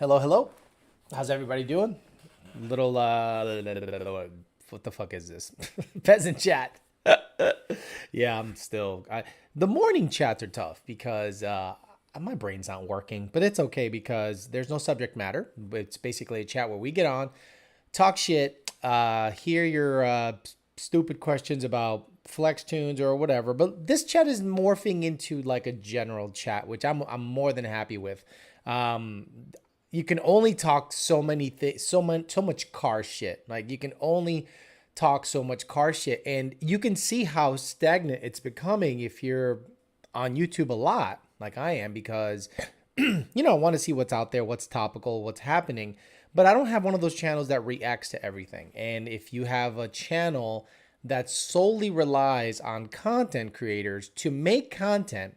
Hello, hello. How's everybody doing? Little what the fuck is this? Peasant chat. Yeah, I'm still the morning chats are tough because my brain's not working, but it's okay because there's no subject matter. It's basically a chat where we get on, talk shit, hear your stupid questions about flex tunes or whatever. But this chat is morphing into like a general chat, which I'm more than happy with. Um, you can only talk so many things, so much car shit. Like you can only talk so much car shit, and you can see how stagnant it's becoming if you're on YouTube a lot, like I am, because I want to see what's out there, what's topical, what's happening. But I don't have one of those channels that reacts to everything. And if you have a channel that solely relies on content creators to make content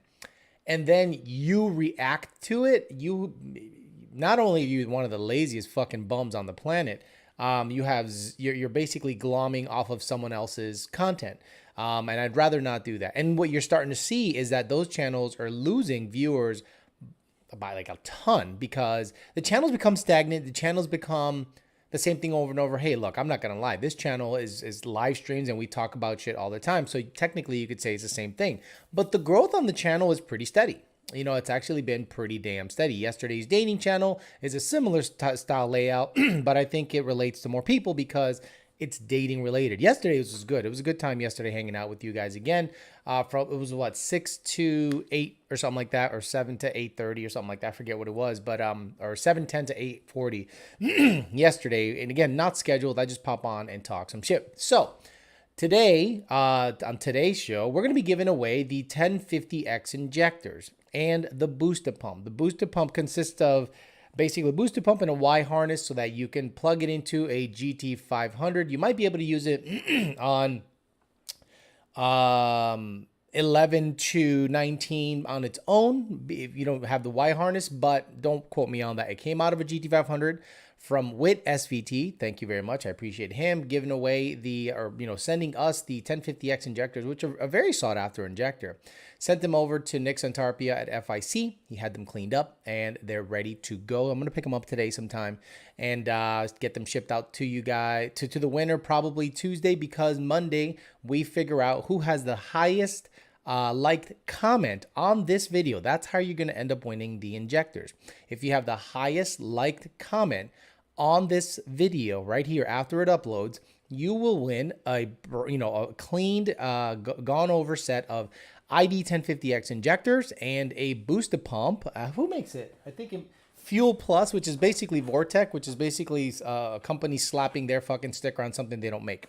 and then you react to it, you not only are you one of the laziest fucking bums on the planet, you're basically glomming off of someone else's content. And I'd rather not do that. And what you're starting to see is that those channels are losing viewers by like a ton because the channels become stagnant. The channels become the same thing over and over. Hey, look, I'm not gonna lie. This channel is live streams and we talk about shit all the time. So technically you could say it's the same thing. But the growth on the channel is pretty steady. It's actually been pretty damn steady. Yesterday's dating channel is a similar style layout, but I think it relates to more people because it's dating related. Yesterday was good. It was a good time yesterday hanging out with you guys again. It was what 6 to 8 or something like that, or 7 to 8:30 or something like that. I forget what it was, but or 7:10 to 8:40 yesterday. And again, not scheduled. I just pop on and talk some shit. So today, on today's show, we're going to be giving away the 1050X injectors and the booster pump. The booster pump consists of basically a booster pump and a Y harness so that you can plug it into a GT500. You might be able to use it on 11 to 19 on its own if you don't have the Y harness, but don't quote me on that. It came out of a GT500 from Wit SVT. Thank you very much. I appreciate him giving away sending us the 1050X injectors, which are a very sought after injector. Sent them over to Nick Santarpia at FIC. He had them cleaned up and they're ready to go. I'm going to pick them up today sometime and get them shipped out to you guys, to the winner probably Tuesday, because Monday we figure out who has the highest liked comment on this video. That's how you're going to end up winning the injectors. If you have the highest liked comment on this video right here after it uploads, you will win a cleaned, gone over set of ID 1050X injectors and a booster pump. Who makes it? I think Fuel Plus, which is basically Vortech, which is basically a company slapping their fucking sticker on something they don't make,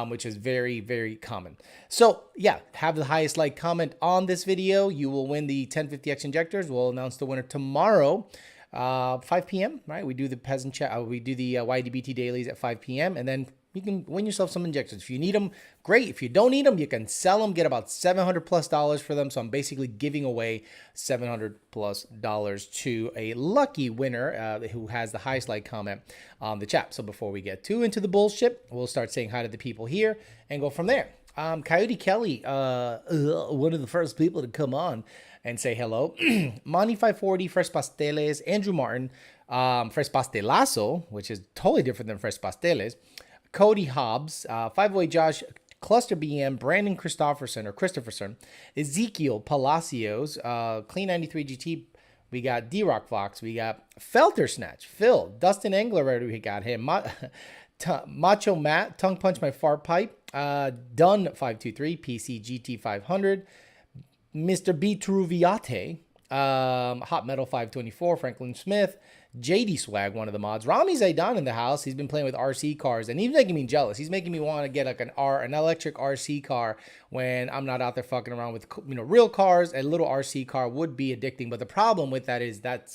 which is very, very common. So yeah, have the highest like comment on this video. You will win the 1050X injectors. We'll announce the winner tomorrow, 5 p.m. Right? We do the peasant chat. We do the YDBT dailies at 5 p.m. and then you can win yourself some injectors. If you need them, great. If you don't need them, you can sell them, get about $700+ for them. So I'm basically giving away $700+ to a lucky winner who has the highest like comment on the chat. So before we get too into the bullshit, we'll start saying hi to the people here and go from there. Coyote Kelly, one of the first people to come on and say hello. Money 540, Fresh Pasteles, Andrew Martin, Fresh Pastelazo, which is totally different than Fresh Pasteles. Cody Hobbs, 508 Josh, Cluster BM, Brandon Christopherson, Ezekiel Palacios, Clean 93 GT. We got D-Rock Fox. We got Felter Snatch, Phil, Dustin Engler. We got him. Macho Matt, Tongue Punch My Fart Pipe, Dun 523, PC GT 500, Mr. B Truviate, Hot Metal 524, Franklin Smith, JD Swag, one of the mods. Rami Zaidan in the house. He's been playing with RC cars and he's making me jealous. He's making me want to get like an electric RC car when I'm not out there fucking around with real cars. A little RC car would be addicting, but the problem with that is that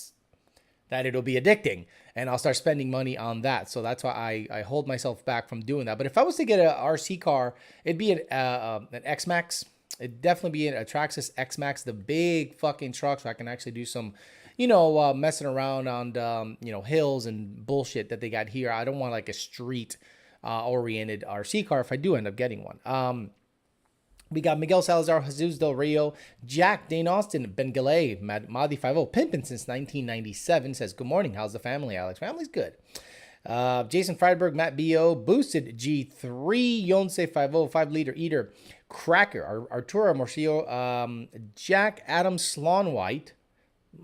it'll be addicting and I'll start spending money on that. So that's why I hold myself back from doing that. But if I was to get an RC car, it'd be an X-Max. It'd definitely be a Traxxas X-Max, the big fucking truck, so I can actually do some messing around on, hills and bullshit that they got here. I don't want like a street oriented RC car if I do end up getting one. We got Miguel Salazar, Jesus Del Rio, Jack, Dane Austin, Ben Galay, Madi 50, Pimpin since 1997, says, good morning. How's the family, Alex? Family's good. Jason Friedberg, Matt B.O., Boosted G3, Yonce 50, 5-liter eater, Cracker, Arturo Morcillo, Jack Adam Slon White.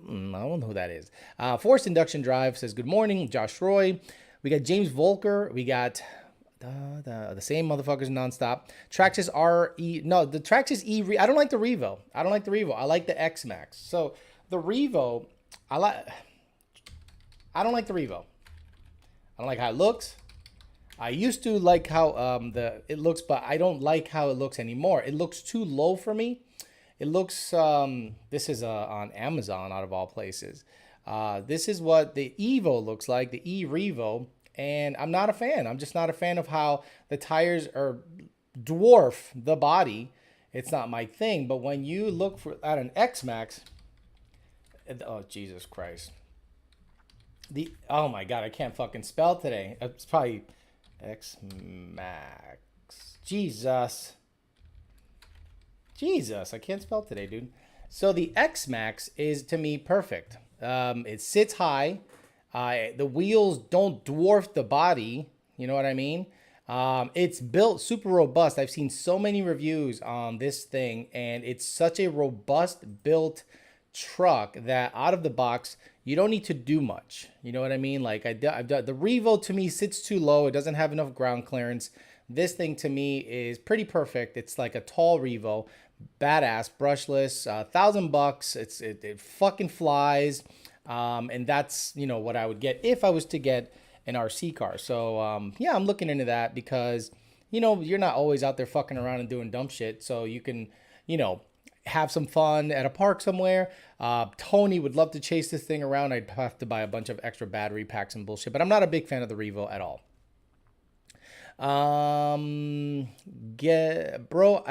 I don't know who that is. Forced Induction Drive says, good morning. Josh Roy. We got James Volker. We got the same motherfuckers nonstop. Traxxas RE. No, the Traxxas E. I don't like the Revo. I like the X Max. So the Revo, I don't like the Revo. I don't like how it looks. I used to like how it looks, but I don't like how it looks anymore. It looks too low for me. It looks, this is on Amazon out of all places. This is what the Evo looks like, the E-Revo, and I'm not a fan. I'm just not a fan of how the tires dwarf the body. It's not my thing, but when you look at an X-Max, oh, Jesus Christ. Oh my God, I can't fucking spell today. It's probably X-Max. Jesus, I can't spell today, dude. So the X-Max is, to me, perfect. It sits high. The wheels don't dwarf the body. You know what I mean? It's built super robust. I've seen so many reviews on this thing, and it's such a robust built truck that out of the box, you don't need to do much. You know what I mean? Like I've done, the Revo to me sits too low. It doesn't have enough ground clearance. This thing to me is pretty perfect. It's like a tall Revo, badass, brushless, $1,000. It fucking flies. And that's, you know, what I would get if I was to get an RC car. So, yeah, I'm looking into that because, you know, you're not always out there fucking around and doing dumb shit. So you can, you know, have some fun at a park somewhere. Tony would love to chase this thing around. I'd have to buy a bunch of extra battery packs and bullshit, but I'm not a big fan of the Revo at all. Bro,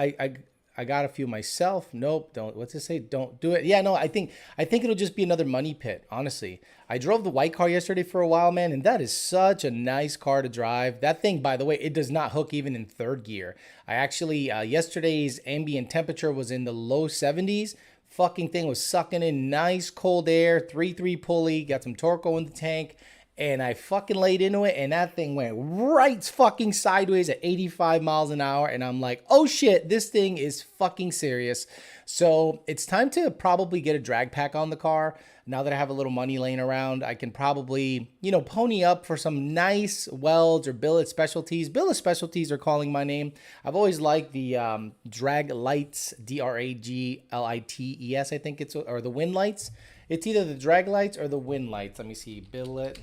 I got a few myself. Nope, don't. What's it say? Don't do it. Yeah, no, I think it'll just be another money pit, honestly. I drove the white car yesterday for a while, man, and that is such a nice car to drive. That thing, by the way, it does not hook even in third gear. I actually, yesterday's ambient temperature was in the low 70s. Fucking thing was sucking in nice cold air, 3.3 pulley, got some Torco in the tank. And I fucking laid into it, and that thing went right fucking sideways at 85 miles an hour. And I'm like, oh shit, this thing is fucking serious. So it's time to probably get a drag pack on the car. Now that I have a little money laying around, I can probably, you know, pony up for some nice welds or billet specialties. Billet specialties are calling my name. I've always liked the drag lights, DRAGLITES, I think it's, or the wind lights. It's either the drag lights or the wind lights. Let me see, billet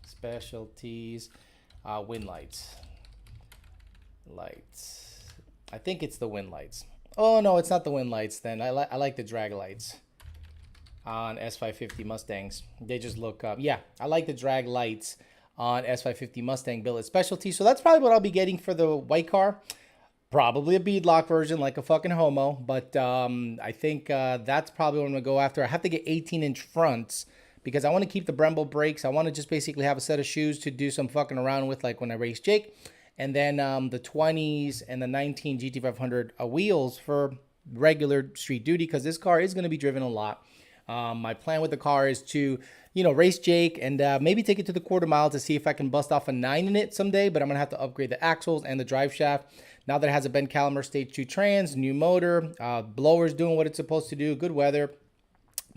specialties, wind lights. I think it's the wind lights. Oh no, it's not the wind lights then. I like the drag lights on S550 Mustangs. They just look up. Yeah, I like the drag lights on S550 Mustang billet specialty. So that's probably what I'll be getting for the white car. Probably a beadlock version like a fucking homo, but I think that's probably what I'm gonna go after. I have to get 18-inch fronts because I want to keep the Brembo brakes. I want to just basically have a set of shoes to do some fucking around with, like when I race Jake. And then the 20s and the 19 GT500 wheels for regular street duty, because this car is going to be driven a lot. My plan with the car is to, you know, race Jake and maybe take it to the quarter mile to see if I can bust off a 9 in it someday. But I'm going to have to upgrade the axles and the drive shaft. Now that it has a Ben Calimer Stage 2 trans, new motor, blower's doing what it's supposed to do, good weather.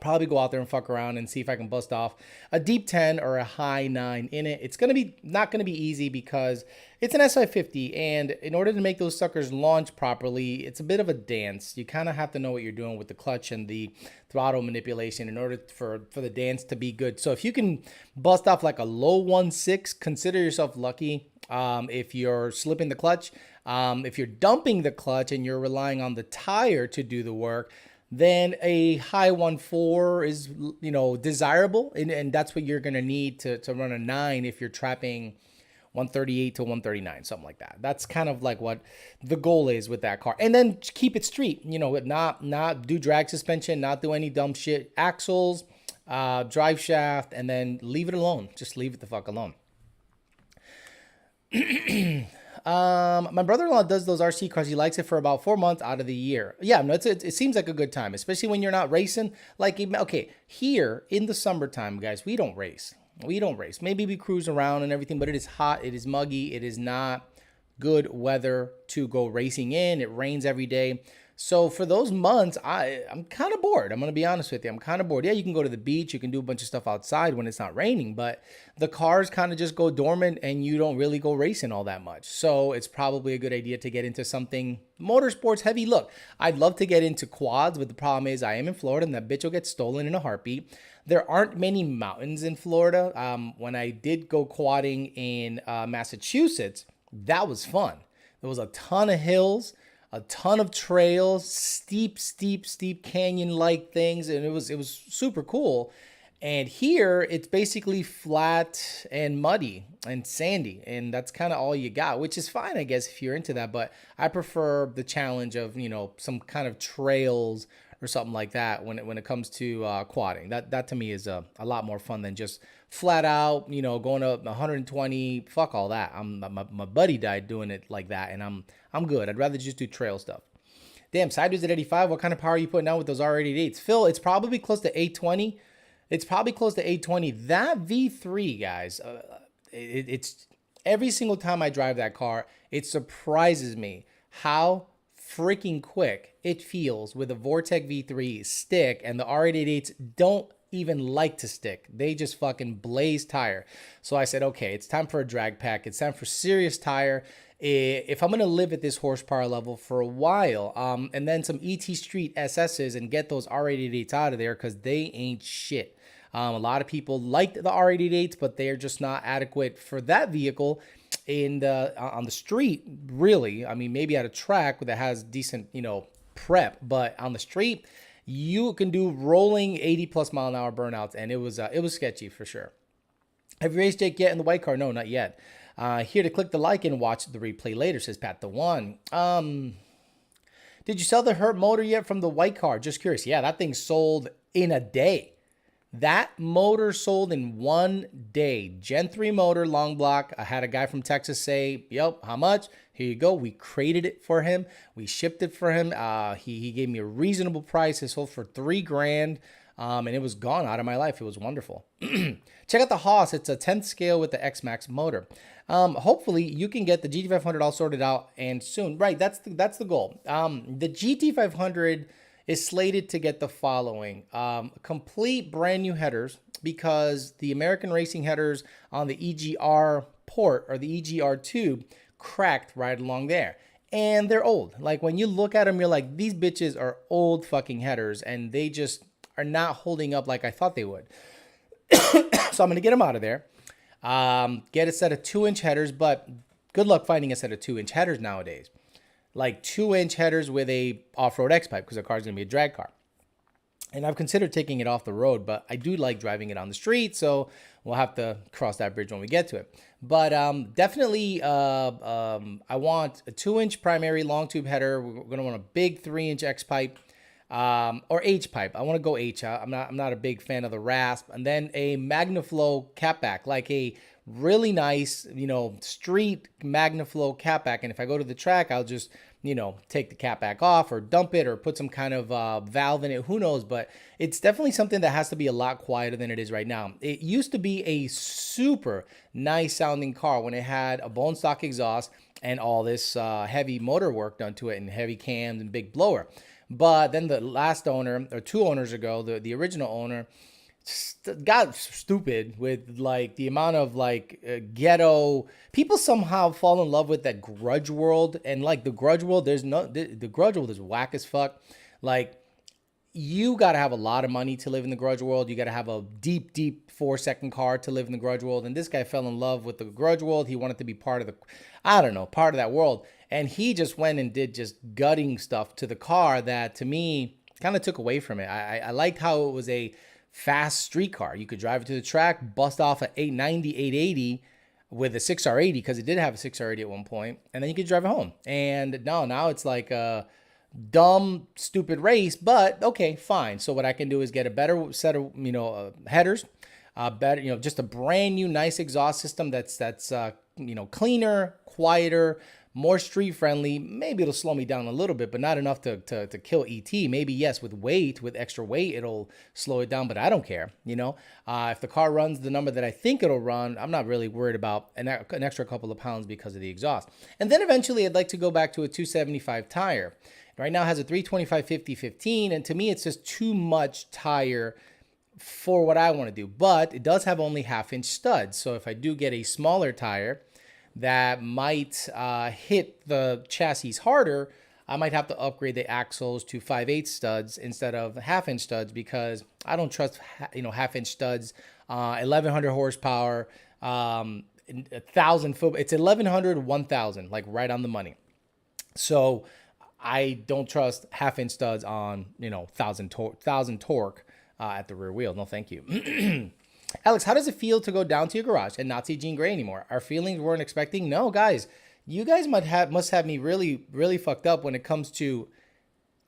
Probably go out there and fuck around and see if I can bust off a deep 10 or a high 9 in it. It's not gonna be easy because it's an S550, and in order to make those suckers launch properly, it's a bit of a dance. You kind of have to know what you're doing with the clutch and the throttle manipulation in order for the dance to be good. So if you can bust off like a low 1.6, consider yourself lucky. If you're slipping the clutch, if you're dumping the clutch and you're relying on the tire to do the work, then a high 1.4 is, you know, desirable. And that's what you're going to need to run a 9 if you're trapping 138 to 139, something like that. That's kind of like what the goal is with that car. And then keep it street, you know, not do drag suspension, not do any dumb shit. Axles, drive shaft, and then leave it alone. Just leave it the fuck alone. My brother-in-law does those RC cars. He likes it for about 4 months out of the year. Yeah, no, it seems like a good time, especially when you're not racing. Like, okay, here in the summertime, guys, we don't race. We don't race. Maybe we cruise around and everything, but it is hot. It is muggy. It is not good weather to go racing in. It rains every day. So for those months, I'm kind of bored. I'm going to be honest with you. I'm kind of bored. Yeah, you can go to the beach. You can do a bunch of stuff outside when it's not raining, but the cars kind of just go dormant and you don't really go racing all that much. So it's probably a good idea to get into something motorsports heavy. Look, I'd love to get into quads, but the problem is I am in Florida and that bitch will get stolen in a heartbeat. There aren't many mountains in Florida. When I did go quadding in Massachusetts, that was fun. There was a ton of hills, a ton of trails, steep canyon-like things, and it was super cool. And here, it's basically flat and muddy and sandy, and that's kind of all you got, which is fine, I guess, if you're into that. But I prefer the challenge of, some kind of trails or something like that when it comes to quadding. That to me is a lot more fun than just flat out, going up 120. Fuck all that. My buddy died doing it like that, and I'm good. I'd rather just do trail stuff. Damn, sideways at 85. What kind of power are you putting out with those R88s? Phil, it's probably close to 820. It's probably close to 820. That V3, guys, it's every single time I drive that car, it surprises me how freaking quick it feels with a Vortech V3 stick, and the R888s don't even like to stick. They just fucking blaze tire. So I said, okay, it's time for a drag pack. It's time for serious tire. If I'm going to live at this horsepower level for a while, and then some ET Street SSs and get those R888s out of there, because they ain't shit. A lot of people liked the R888s, but they're just not adequate for that vehicle on the street, really. I mean, maybe at a track that has decent, prep, but on the street, you can do rolling 80 plus mile an hour burnouts, and it was sketchy for sure. Have you raced Jake yet in the white car? No, not yet. Here to click the like and watch the replay later, says Pat the One. Did you sell the Hurt motor yet from the white car? Just curious. Yeah, that thing sold in a day. That motor sold in 1 day. Gen 3 motor, long block. I had a guy from Texas say, yep, how much? Here you go. We crated it for him. We shipped it for him. He gave me a reasonable price. It sold for $3,000. And it was gone out of my life. It was wonderful. Check out the Haas. It's a 10th scale with the X-Max motor. Hopefully you can get the GT500 all sorted out and soon. Right, that's the goal. The GT500 is slated to get the following. Complete brand new headers, because the American Racing headers on the EGR port or the EGR tube cracked right along there. And they're old. Like, when you look at them, you're like, these bitches are old fucking headers, and they just are not holding up like I thought they would. So I'm going to get them out of there. Get a set of 2-inch headers, but good luck finding a set of 2-inch headers nowadays. Like 2-inch headers with a off-road X-Pipe, because the car's going to be a drag car. And I've considered taking it off the road, but I do like driving it on the street, so we'll have to cross that bridge when we get to it. But definitely, I want a 2-inch primary long tube header. We're going to want a big 3-inch X-Pipe. Or H-pipe. I want to go H. I'm not a big fan of the rasp. And then a MagnaFlow catback, like a really nice, street MagnaFlow catback. And if I go to the track, I'll just, take the catback off or dump it or put some kind of valve in it. Who knows? But it's definitely something that has to be a lot quieter than it is right now. It used to be a super nice sounding car when it had a bone stock exhaust and all this heavy motor work done to it and heavy cams and big blower. But then the last owner, or 2 owners ago, the original owner, got stupid with like the amount of ghetto people. Somehow fall in love with that grudge world, and like the grudge world, the grudge world is whack as fuck. Like, you got to have a lot of money to live in the grudge world. You got to have a deep 4-second car to live in the grudge world. And this guy fell in love with the grudge world. He wanted to be part of part of that world. And he just went and did just gutting stuff to the car that, to me, kind of took away from it. I liked how it was a fast street car. You could drive it to the track, bust off an 890, 880 with a 6R80, because it did have a 6R80 at one point, and then you could drive it home. And now it's like a dumb, stupid race, but okay, fine. So what I can do is get a better set of, headers, better, just a brand new, nice exhaust system that's cleaner, quieter, more street friendly. Maybe it'll slow me down a little bit, but not enough to kill ET. Maybe yes, with extra weight, it'll slow it down, but I don't care. If the car runs the number that I think it'll run, I'm not really worried about an extra couple of pounds because of the exhaust. And then eventually I'd like to go back to a 275 tire. Right now it has a 325 50/15, and to me it's just too much tire for what I want to do. But it does have only 1/2-inch studs, so if I do get a smaller tire that might hit the chassis harder, I might have to upgrade the axles to 5/8 studs instead of 1/2-inch studs, because I don't trust 1/2-inch studs. 1100 horsepower, 1,000 foot. It's 1100, 1000, like right on the money. So I don't trust 1/2-inch studs on 1,000 torque at the rear wheel. No, thank you. Alex, how does it feel to go down to your garage and not see Jean Grey anymore? Our feelings weren't expecting. No, guys, you guys must have me really, really fucked up when it comes to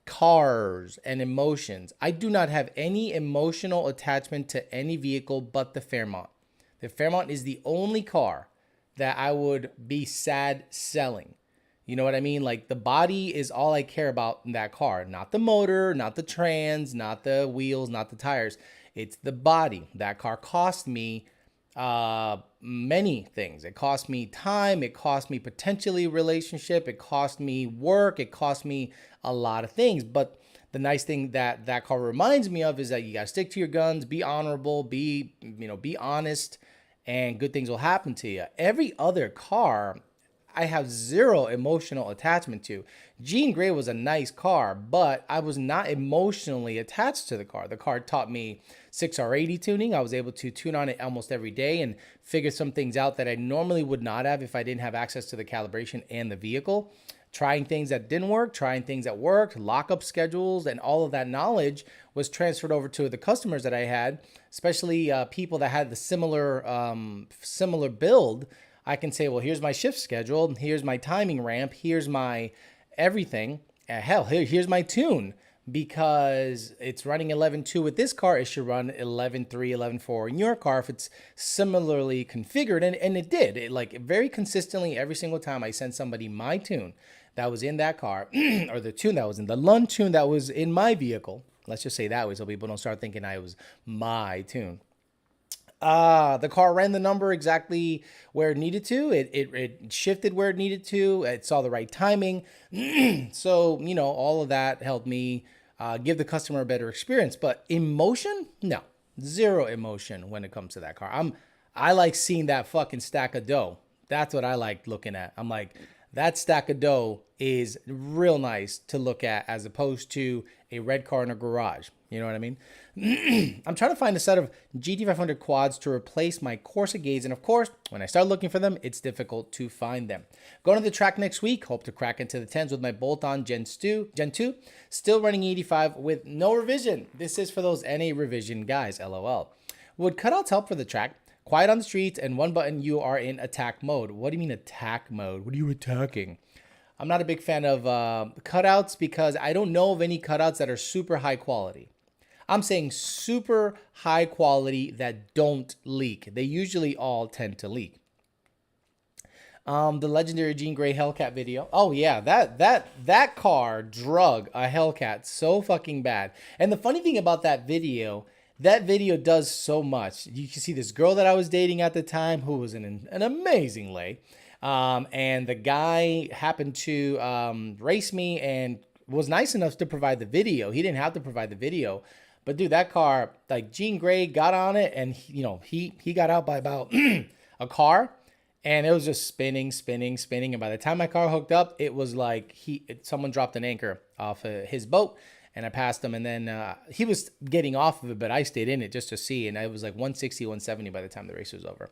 cars and emotions. I do not have any emotional attachment to any vehicle but the Fairmont. The Fairmont is the only car that I would be sad selling. You know what I mean? Like, the body is all I care about in that car. Not the motor, not the trans, not the wheels, not the tires. It's the body. That car cost me many things. It cost me time. It cost me potentially relationship. It cost me work. It cost me a lot of things. But the nice thing that that car reminds me of is that you got to stick to your guns, be honorable, be honest, and good things will happen to you. Every other car I have zero emotional attachment to. Jean Grey was a nice car, but I was not emotionally attached to the car. The car taught me 6R80 tuning. I was able to tune on it almost every day and figure some things out that I normally would not have if I didn't have access to the calibration and the vehicle. Trying things that didn't work, trying things that worked, lockup schedules, and all of that knowledge was transferred over to the customers that I had, especially people that had the similar build. I can say, well, here's my shift schedule, here's my timing ramp, here's my everything. Hell, here's my tune, because it's running 11.2 with this car. It should run 11.3, 11.4 in your car if it's similarly configured. And it did. It, like, very consistently every single time I sent somebody my tune that was in that car, or the tune that was in the Lund tune that was in my vehicle. Let's just say that way so people don't start thinking I was my tune. The car ran the number exactly where it needed to. It shifted where it needed to. It saw the right timing. So, all of that helped me give the customer a better experience. But emotion? No. Zero emotion when it comes to that car. I like seeing that fucking stack of dough. That's what I like looking at. I'm like, that stack of dough is real nice to look at as opposed to a red car in a garage. You know what I mean? I'm trying to find a set of GT500 quads to replace my Corsa Gates, and of course, when I start looking for them, it's difficult to find them. Going to the track next week. Hope to crack into the 10s with my bolt-on Gen 2. Still running 85 with no revision. This is for those NA revision guys, LOL. Would cutouts help for the track? Quiet on the streets, and one button, you are in attack mode. What do you mean attack mode? What are you attacking? I'm not a big fan of cutouts because I don't know of any cutouts that are super high quality. I'm saying super high quality that don't leak. They usually all tend to leak. The legendary Jean Grey Hellcat video. Oh yeah, that car drug a Hellcat so fucking bad. And the funny thing about that video does so much. You can see this girl that I was dating at the time who was an amazing lay. And the guy happened to race me and was nice enough to provide the video. He didn't have to provide the video. But dude, that car, like, Jean Grey got on it, and he got out by about a car, and it was just spinning. And by the time my car hooked up, it was like someone dropped an anchor off his boat, and I passed him, and then he was getting off of it, but I stayed in it just to see, and it was like 160, 170 by the time the race was over.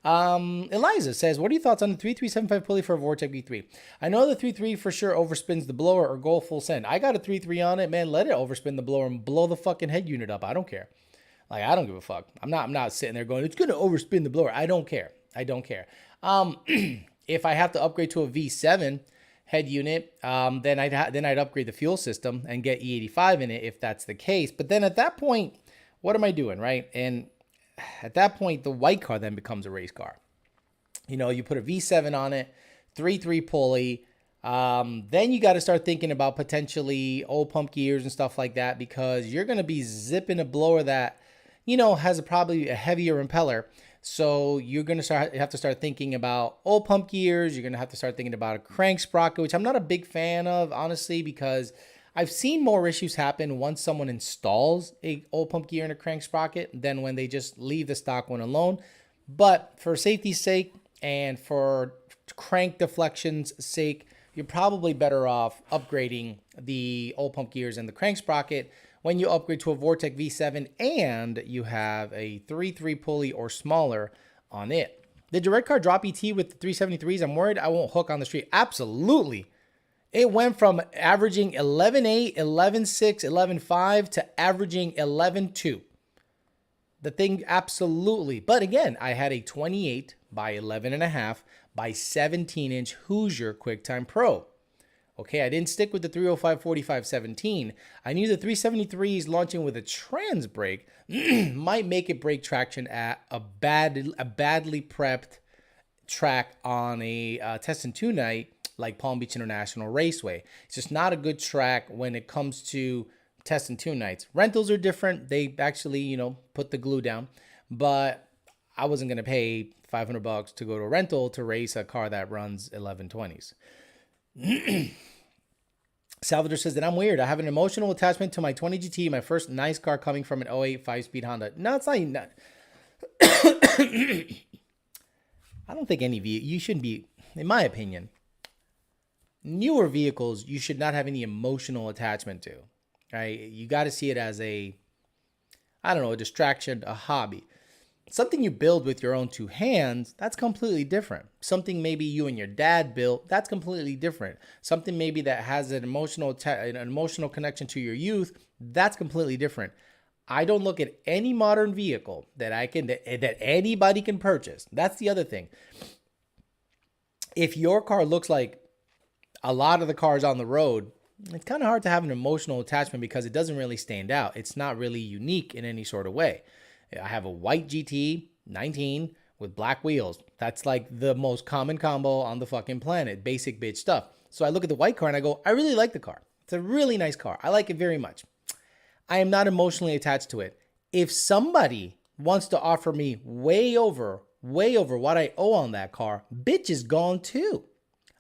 Eliza says, what are your thoughts on the 3375 pulley for a Vortech V3? I know the 3.3 for sure overspins the blower or go full send. I got a 3.3 on it, man. Let it overspin the blower and blow the fucking head unit up. I don't care. Like, I don't give a fuck. I'm not sitting there going, it's going to overspin the blower. I don't care. If I have to upgrade to a V7 head unit, then I'd upgrade the fuel system and get E85 in it if that's the case. But then at that point, what am I doing, right? And at that point, the white car then becomes a race car. You know, you put a V7 on it, 3.3 pulley. Then you got to start thinking about potentially old pump gears and stuff like that, because you're going to be zipping a blower that, you know, has probably a heavier impeller. So you're going to have to start thinking about old pump gears. You're going to have to start thinking about a crank sprocket, which I'm not a big fan of, honestly, because I've seen more issues happen once someone installs a old pump gear and a crank sprocket than when they just leave the stock one alone. But for safety's sake and for crank deflection's sake, you're probably better off upgrading the old pump gears and the crank sprocket when you upgrade to a Vortech V7 and you have a 3.3 pulley or smaller on it. Did your red car drop ET with the 373s? I'm worried I won't hook on the street. Absolutely. It went from averaging 11.8, 11.6, 11.5 to averaging 11.2. The thing, absolutely. But again, I had a 28 by 11.5 by 17-inch Hoosier QuickTime Pro. Okay, I didn't stick with the 305 45 17. I knew the 373s launching with a trans brake might make it break traction at a badly prepped track on a test and tune night like Palm Beach International Raceway. It's just not a good track when it comes to test and tune nights. Rentals are different. They actually, you know, put the glue down, but I wasn't going to pay $500 to go to a rental to race a car that runs 1120s. Salvador says that I'm weird. I have an emotional attachment to my 20 GT, my first nice car coming from an '08 5-speed Honda. No, it's not. I don't think any vehicle, you shouldn't be, in my opinion, newer vehicles, you should not have any emotional attachment to. Right? You got to see it as a distraction, a hobby. Something you build with your own two hands, that's completely different. Something maybe you and your dad built, that's completely different. Something maybe that has an emotional connection to your youth, that's completely different. I don't look at any modern vehicle that anybody can purchase. That's the other thing. If your car looks like a lot of the cars on the road, it's kind of hard to have an emotional attachment because it doesn't really stand out. It's not really unique in any sort of way. I have a white GT 19 with black wheels. That's like the most common combo on the fucking planet. Basic bitch stuff. So I look at the white car and I go, I really like the car. It's a really nice car. I like it very much. I am not emotionally attached to it. If somebody wants to offer me way over what I owe on that car, bitch is gone too.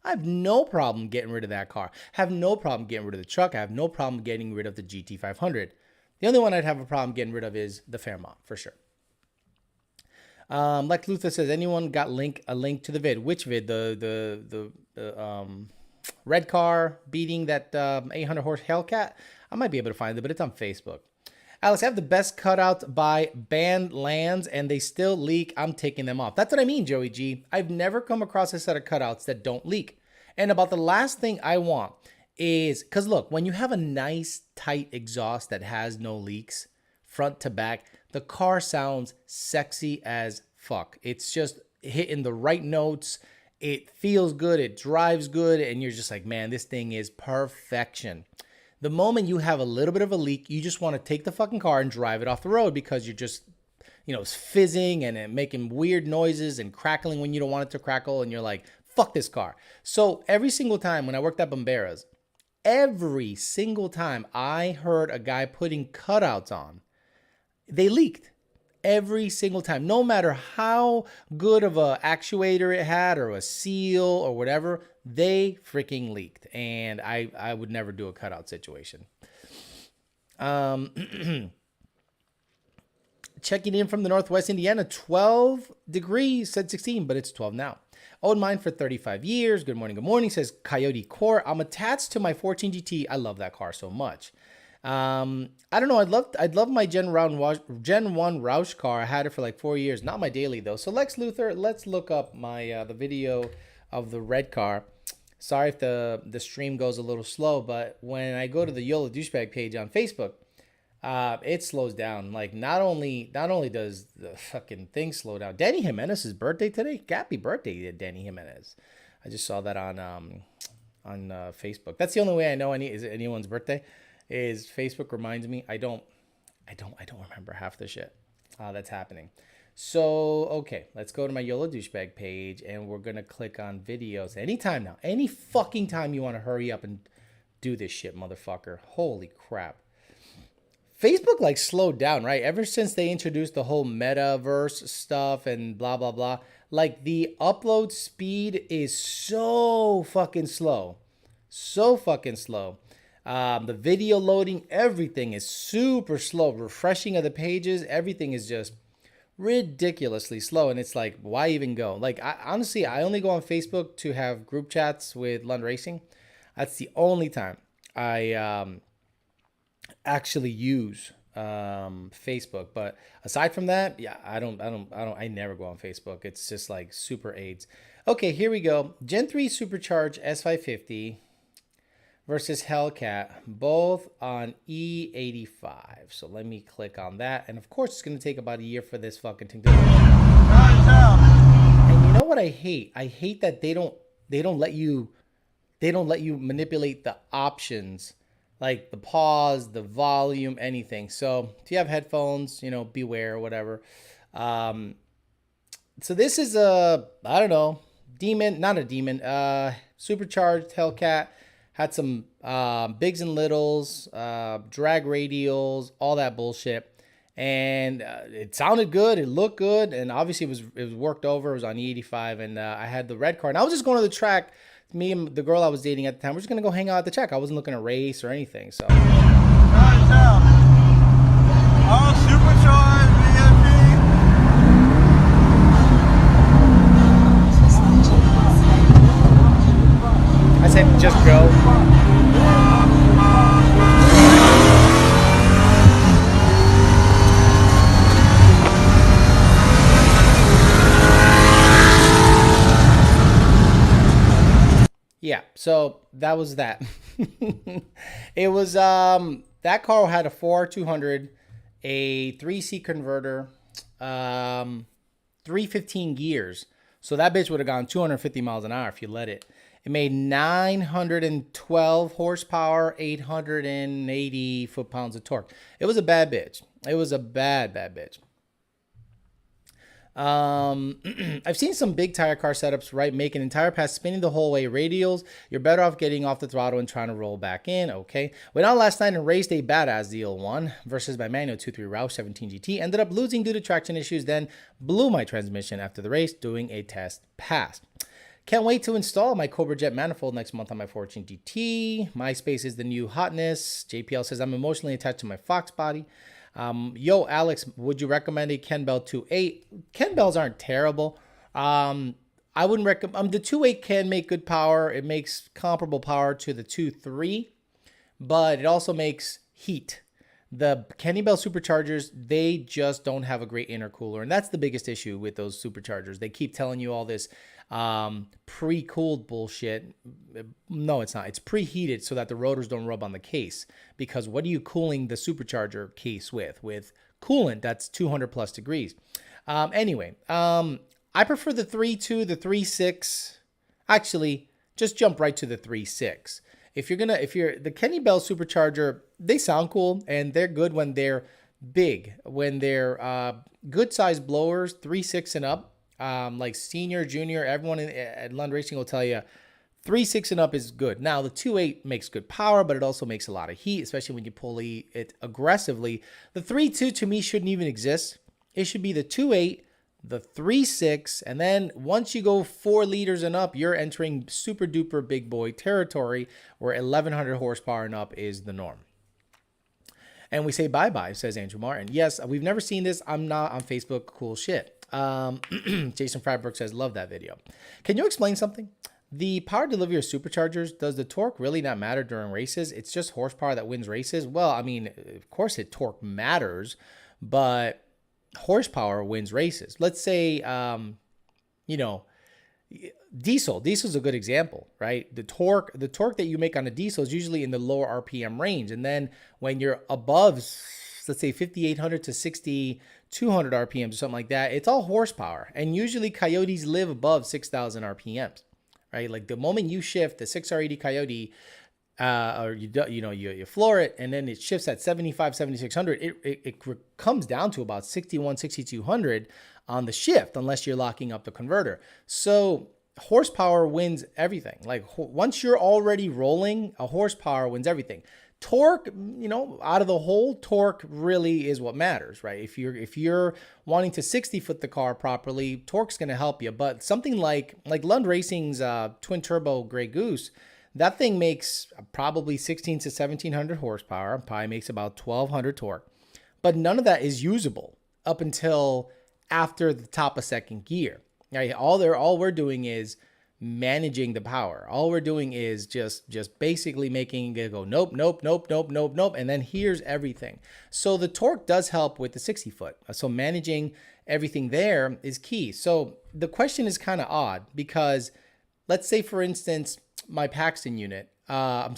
I have no problem getting rid of that car. I have no problem getting rid of the truck. I have no problem getting rid of the GT500. The only one I'd have a problem getting rid of is the Fairmont, for sure. Like Luther says, anyone got a link to the vid? Which vid? The red car beating that 800 horse Hellcat? I might be able to find it, but it's on Facebook. Alex, I have the best cutouts by band lands and they still leak. I'm taking them off. That's what I mean, Joey G. I've never come across a set of cutouts that don't leak. And about the last thing I want is, because look, when you have a nice tight exhaust that has no leaks front to back, the car sounds sexy as fuck. It's just hitting the right notes. It feels good. It drives good. And you're just like, man, this thing is perfection. The moment you have a little bit of a leak, you just want to take the fucking car and drive it off the road because you're just, fizzing and making weird noises and crackling when you don't want it to crackle. And you're like, fuck this car. So every single time when I worked at Bomberas, every single time I heard a guy putting cutouts on, they leaked. Every single time, no matter how good of a actuator it had or a seal or whatever, they freaking leaked. And I would never do a cutout situation. Checking in from the Northwest Indiana, 12 degrees, said 16, but it's 12 now. Owned mine for 35 years. Good morning, says Coyote Core. I'm attached to my 14 GT. I love that car so much. I don't know. I'd love my Gen 1 Roush car. I had it for like 4 years. Not my daily though. So Lex Luthor, let's look up my the video of the red car. Sorry if the stream goes a little slow, but when I go to the YOLO douchebag page on Facebook, it slows down. Like not only does the fucking thing slow down. Danny Jimenez's birthday today. Happy birthday to Danny Jimenez. I just saw that on Facebook. That's the only way I know anyone's birthday. Is Facebook reminds me. I don't remember half the shit that's happening. So, okay, let's go to my YOLO douchebag page and we're going to click on videos anytime now. Any fucking time you want to hurry up and do this shit, motherfucker. Holy crap. Facebook like slowed down, right? Ever since they introduced the whole metaverse stuff and blah, blah, blah. Like the upload speed is so fucking slow. So fucking slow. The video loading, everything is super slow. Refreshing of the pages, everything is just ridiculously slow. And it's like, why even go? Like, honestly, I only go on Facebook to have group chats with Lund Racing. That's the only time I actually use Facebook. But aside from that, yeah, I never go on Facebook. It's just like super AIDS. Okay, here we go. Gen 3 Supercharged S550 versus Hellcat, both on E85. So let me click on that. And of course, it's going to take about a year for this fucking thing to go. And you know what I hate? I hate that they don't let you manipulate the options, like the pause, the volume, anything. So if you have headphones, you know, beware or whatever. So this is a, I don't know, demon, not a demon, supercharged Hellcat. Had some bigs and littles, drag radials, all that bullshit. And it sounded good. It looked good. And obviously it was worked over. It was on E85. And I had the red car. And I was just going to the track. Me and the girl I was dating at the time, we're just going to go hang out at the track. I wasn't looking to race or anything. So. All supercharged BAP. I said just go. Yeah, so that was that. It was that car had a 4R200, a 3C converter, 315 gears. So that bitch would have gone 250 miles an hour if you let it. It made 912 horsepower, 880 foot-pounds of torque. It was a bad bitch. It was a bad bitch. I've seen some big tire car setups, right? Make an entire pass spinning the whole way. Radials, you're better off getting off the throttle and trying to roll back in. Okay. Went out last night and raced a badass DL1 versus my manual 2.3 Roush 17 GT. Ended up losing due to traction issues, then blew my transmission after the race doing a test pass. Can't wait to install my Cobra Jet manifold next month on my 14 GT. MySpace is the new hotness. JPL says I'm emotionally attached to my Fox body. Yo, Alex, would you recommend a Ken Bell 2.8? Ken Bells aren't terrible. I wouldn't recommend. The 2.8 can make good power. It makes comparable power to the 2.3, but it also makes heat. The Kenny Bell superchargers, they just don't have a great intercooler, and that's the biggest issue with those superchargers. They keep telling you all this pre-cooled bullshit. No, it's not. It's preheated so that the rotors don't rub on the case. Because what are you cooling the supercharger case with? With coolant that's 200 plus degrees. Anyway, I prefer the 3.2, the 3.6. Actually, just jump right to the 3.6. If you're the Kenny Bell supercharger, they sound cool and they're good when they're big. When they're good sized blowers, 3.6 and up. Like senior, junior, everyone at Lund Racing will tell you 3.6 and up is good. Now, the 2.8 makes good power, but it also makes a lot of heat, especially when you pulley it aggressively. The 3.2 to me shouldn't even exist. It should be the 2.8, the 3.6, and then once you go 4 liters and up, you're entering super duper big boy territory where 1100 horsepower and up is the norm. And we say bye-bye, says Andrew Martin. Yes, we've never seen this. I'm not on Facebook. Cool shit. Jason Frybrook says, love that video. Can you explain something? The power delivery of superchargers, does the torque really not matter during races? It's just horsepower that wins races? Well, I mean, of course torque matters, but horsepower wins races. Let's say, diesel's a good example, right? The torque that you make on a diesel is usually in the lower RPM range. And then when you're above, let's say 5,800 to 6,200 RPMs or something like that, it's all horsepower. And usually Coyotes live above 6,000 RPMs, right? Like the moment you shift the 6R80 Coyote or you floor it, and then it shifts at 75, 7600. It comes down to about 61, 6200 on the shift, unless you're locking up the converter. So horsepower wins everything. Like once you're already rolling, a horsepower wins everything. Torque, out of the whole, torque really is what matters, right? If you're wanting to 60 foot the car properly, torque's going to help you. But something like Lund Racing's twin turbo Grey Goose, that thing makes probably 16 to 1700 horsepower, probably makes about 1200 torque. But none of that is usable up until after the top of second gear. Right? All we're doing is managing the power. All we're doing is just basically making it go nope, nope, nope, nope, nope, nope, and then here's everything. So the torque does help with the 60 foot. So managing everything there is key. So the question is kind of odd because let's say, for instance, my Paxton unit, my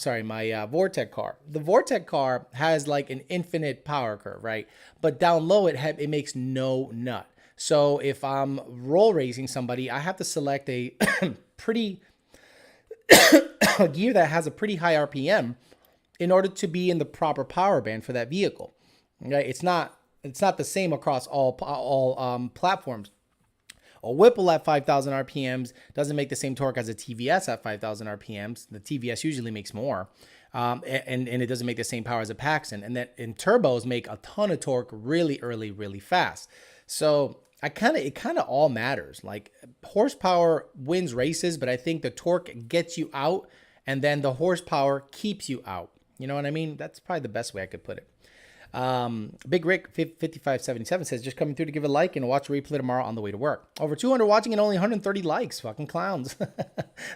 Vortech car. The Vortech car has like an infinite power curve, right? But down low, it makes no nut. So if I'm roll racing somebody, I have to select a pretty a gear that has a pretty high RPM in order to be in the proper power band for that vehicle. Right? It's not the same across all platforms. A Whipple at 5,000 RPMs doesn't make the same torque as a TVS at 5,000 RPMs. The TVS usually makes more. And it doesn't make the same power as a Paxton. And turbos make a ton of torque really early, really fast. So it kind of all matters. Like horsepower wins races, but I think the torque gets you out and then the horsepower keeps you out. You know what I mean? That's probably the best way I could put it. Big Rick 5577 says, just coming through to give a like and watch a replay tomorrow on the way to work. Over 200 watching and only 130 likes. Fucking clowns.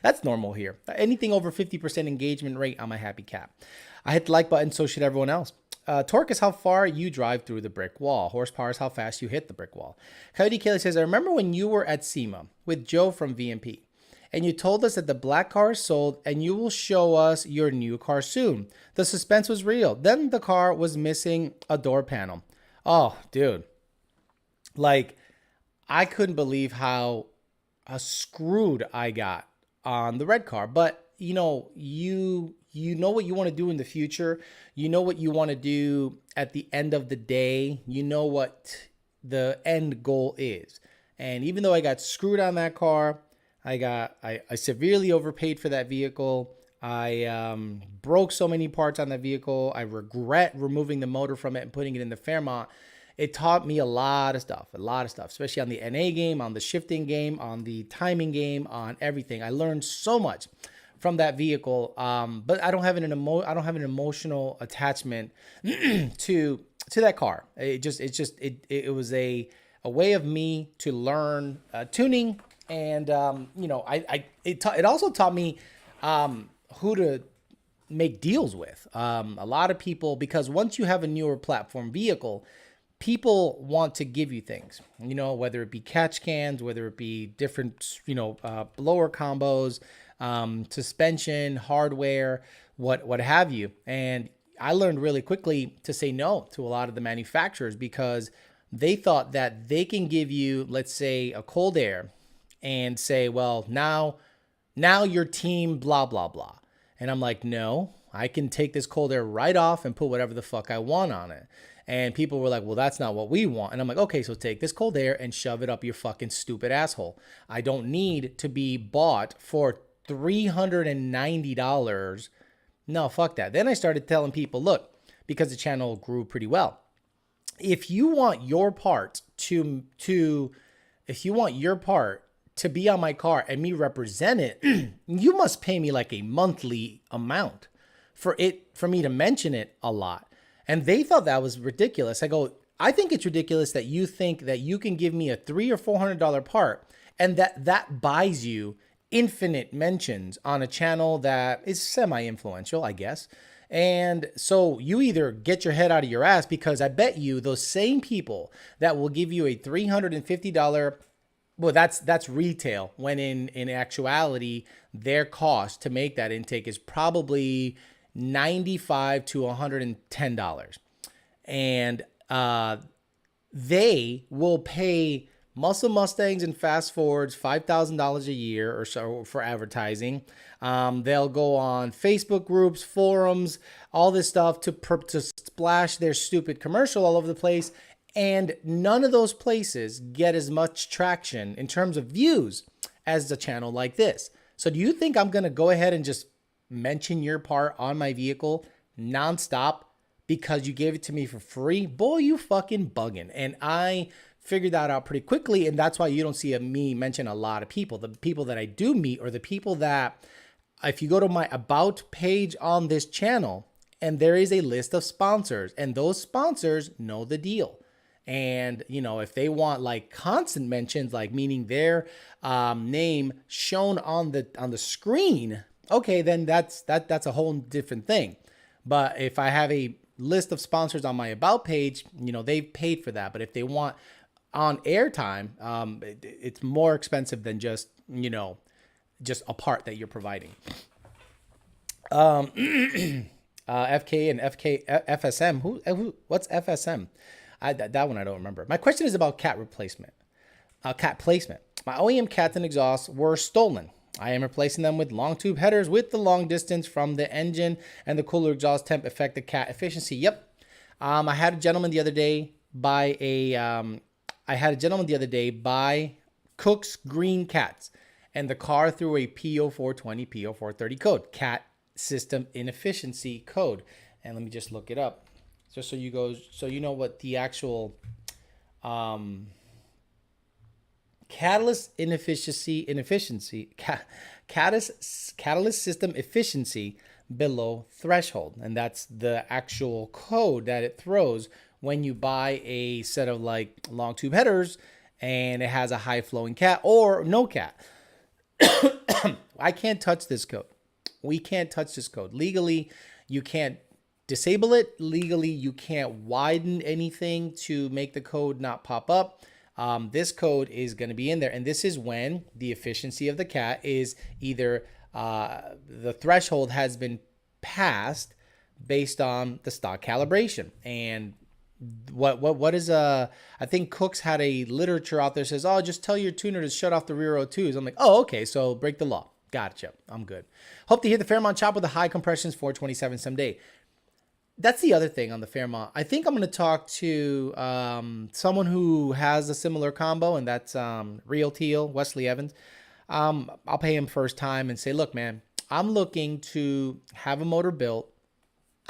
That's normal here. Anything over 50% engagement rate, I'm a happy cat. I hit the like button, so should everyone else. Torque is how far you drive through the brick wall. Horsepower is how fast you hit the brick wall. Coyote Kelly says, I remember when you were at SEMA with Joe from VMP. And you told us that the black car is sold and you will show us your new car soon. The suspense was real. Then the car was missing a door panel. Oh, dude. Like, I couldn't believe how screwed I got on the red car. But, you know what you want to do in the future. You know what you want to do at the end of the day. You know what the end goal is. And even though I got screwed on that car, I severely overpaid for that vehicle. I broke so many parts on that vehicle. I regret removing the motor from it and putting it in the Fairmont. It taught me a lot of stuff, especially on the NA game, on the shifting game, on the timing game, on everything. I learned so much from that vehicle, but I don't have an emotional attachment to that car. It was a way of me to learn tuning. And, it also taught me who to make deals with. A lot of people, because once you have a newer platform vehicle, people want to give you things, whether it be catch cans, whether it be different, blower combos, suspension, hardware, what have you. And I learned really quickly to say no to a lot of the manufacturers because they thought that they can give you, let's say, a cold air and say, well, now your team, blah, blah, blah. And I'm like, no, I can take this cold air right off and put whatever the fuck I want on it. And people were like, well, that's not what we want. And I'm like, okay, so take this cold air and shove it up your fucking stupid asshole. I don't need to be bought for $390. No, fuck that. Then I started telling people, look, because the channel grew pretty well. If you want your part to be on my car and me represent it, you must pay me like a monthly amount for me to mention it a lot. And they thought that was ridiculous. I go, I think it's ridiculous that you think that you can give me a $300 or $400 part and that buys you infinite mentions on a channel that is semi-influential, I guess. And so you either get your head out of your ass, because I bet you those same people that will give you a $350, well, that's retail, when in actuality, their cost to make that intake is probably $95 to $110. And they will pay Muscle Mustangs and Fast Forwards, $5,000 a year or so for advertising. They'll go on Facebook groups, forums, all this stuff to splash their stupid commercial all over the place. And none of those places get as much traction in terms of views as a channel like this. So do you think I'm going to go ahead and just mention your part on my vehicle nonstop because you gave it to me for free? Boy, you fucking bugging. And I figured that out pretty quickly. And that's why you don't see me mention a lot of people. The people that I do meet are the people that, if you go to my About page on this channel, and there is a list of sponsors, and those sponsors know the deal. And, you know, if they want like constant mentions, like meaning their name shown on the screen, okay, then that's a whole different thing. But if I have a list of sponsors on my About page, you know, they've paid for that. But if they want on airtime, it's more expensive than just, you know, just a part that you're providing. FK and FSM. What's FSM? That one I don't remember. My question is about cat replacement. Cat placement. My OEM cats and exhausts were stolen. I am replacing them with long tube headers with the long distance from the engine and the cooler exhaust temp affect the cat efficiency. Yep. I had a gentleman the other day buy Cook's Green Cats, and the car threw a P0420, P0430 code, cat system inefficiency code. And let me just look it up, just so you know what the actual catalyst system efficiency below threshold, and that's the actual code that it throws when you buy a set of like long tube headers and it has a high flowing cat or no cat. I can't touch this code. We can't touch this code. Legally, you can't disable it. Legally, you can't widen anything to make the code not pop up. This code is going to be in there. And this is when the efficiency of the cat is either the threshold has been passed based on the stock calibration. And what is I think Cook's had a literature out there that says, oh, just tell your tuner to shut off the rear O2s. I'm like, oh, okay, so break the law. Gotcha. I'm good. Hope to hear the Fairmont chop with the high compressions 427 someday. That's the other thing on the Fairmont. I think I'm going to talk to someone who has a similar combo, and that's Real Teal, Wesley Evans. I'll pay him first time and say, look, man, I'm looking to have a motor built.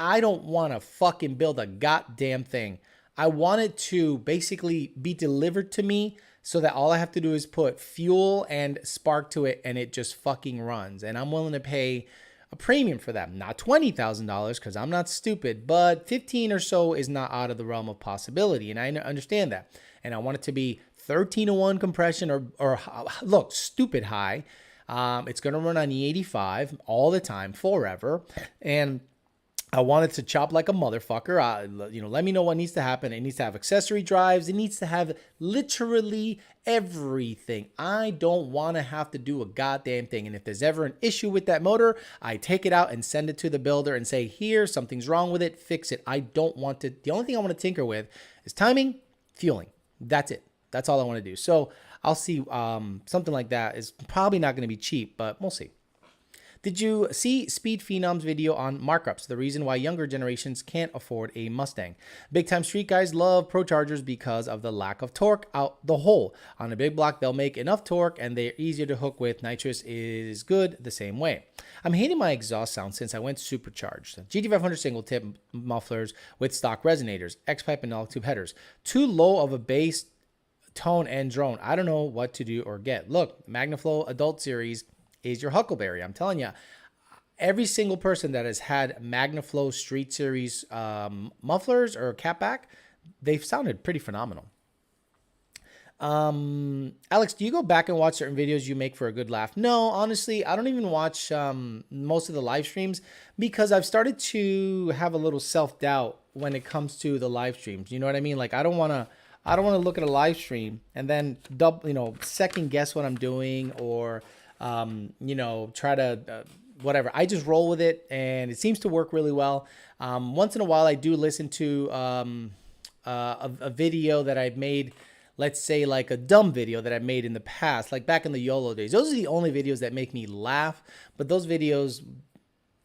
I don't want to fucking build a goddamn thing. I want it to basically be delivered to me so that all I have to do is put fuel and spark to it and it just fucking runs. And I'm willing to pay a premium for that. Not $20,000 because I'm not stupid, but 15 or so is not out of the realm of possibility. And I understand that. And I want it to be 13-to-1 compression or look, stupid high. It's going to run on E85 all the time, forever. And I want it to chop like a motherfucker. Let me know what needs to happen. It needs to have accessory drives. It needs to have literally everything. I don't want to have to do a goddamn thing. And if there's ever an issue with that motor, I take it out and send it to the builder and say, here, something's wrong with it, fix it. I don't want to. The only thing I want to tinker with is timing, fueling. That's it. That's all I want to do. So I'll see. Something like that is probably not going to be cheap, but we'll see. Did you see Speed Phenom's video on markups, the reason why younger generations can't afford a Mustang? Big time street guys love Pro Chargers because of the lack of torque out the hole. On a big block, they'll make enough torque and they're easier to hook with. Nitrous is good the same way. I'm hating my exhaust sound since I went supercharged. GT500 single tip mufflers with stock resonators, X-pipe and all tube headers. Too low of a bass tone and drone. I don't know what to do or get. Look, MagnaFlow Adult Series is your huckleberry. I'm telling you, every single person that has had MagnaFlow Street Series mufflers or catback, they've sounded pretty phenomenal. Alex, do you go back and watch certain videos you make for a good laugh? No, honestly, I don't even watch most of the live streams because I've started to have a little self-doubt when it comes to the live streams. You know what I mean? Like, I don't want to look at a live stream and then second guess what I'm doing or try to whatever. I just roll with it and it seems to work really well. Once in a while I do listen to a video that I've made let's say like a dumb video that I made in the past, like back in the YOLO days. Those are the only videos that make me laugh. But those videos,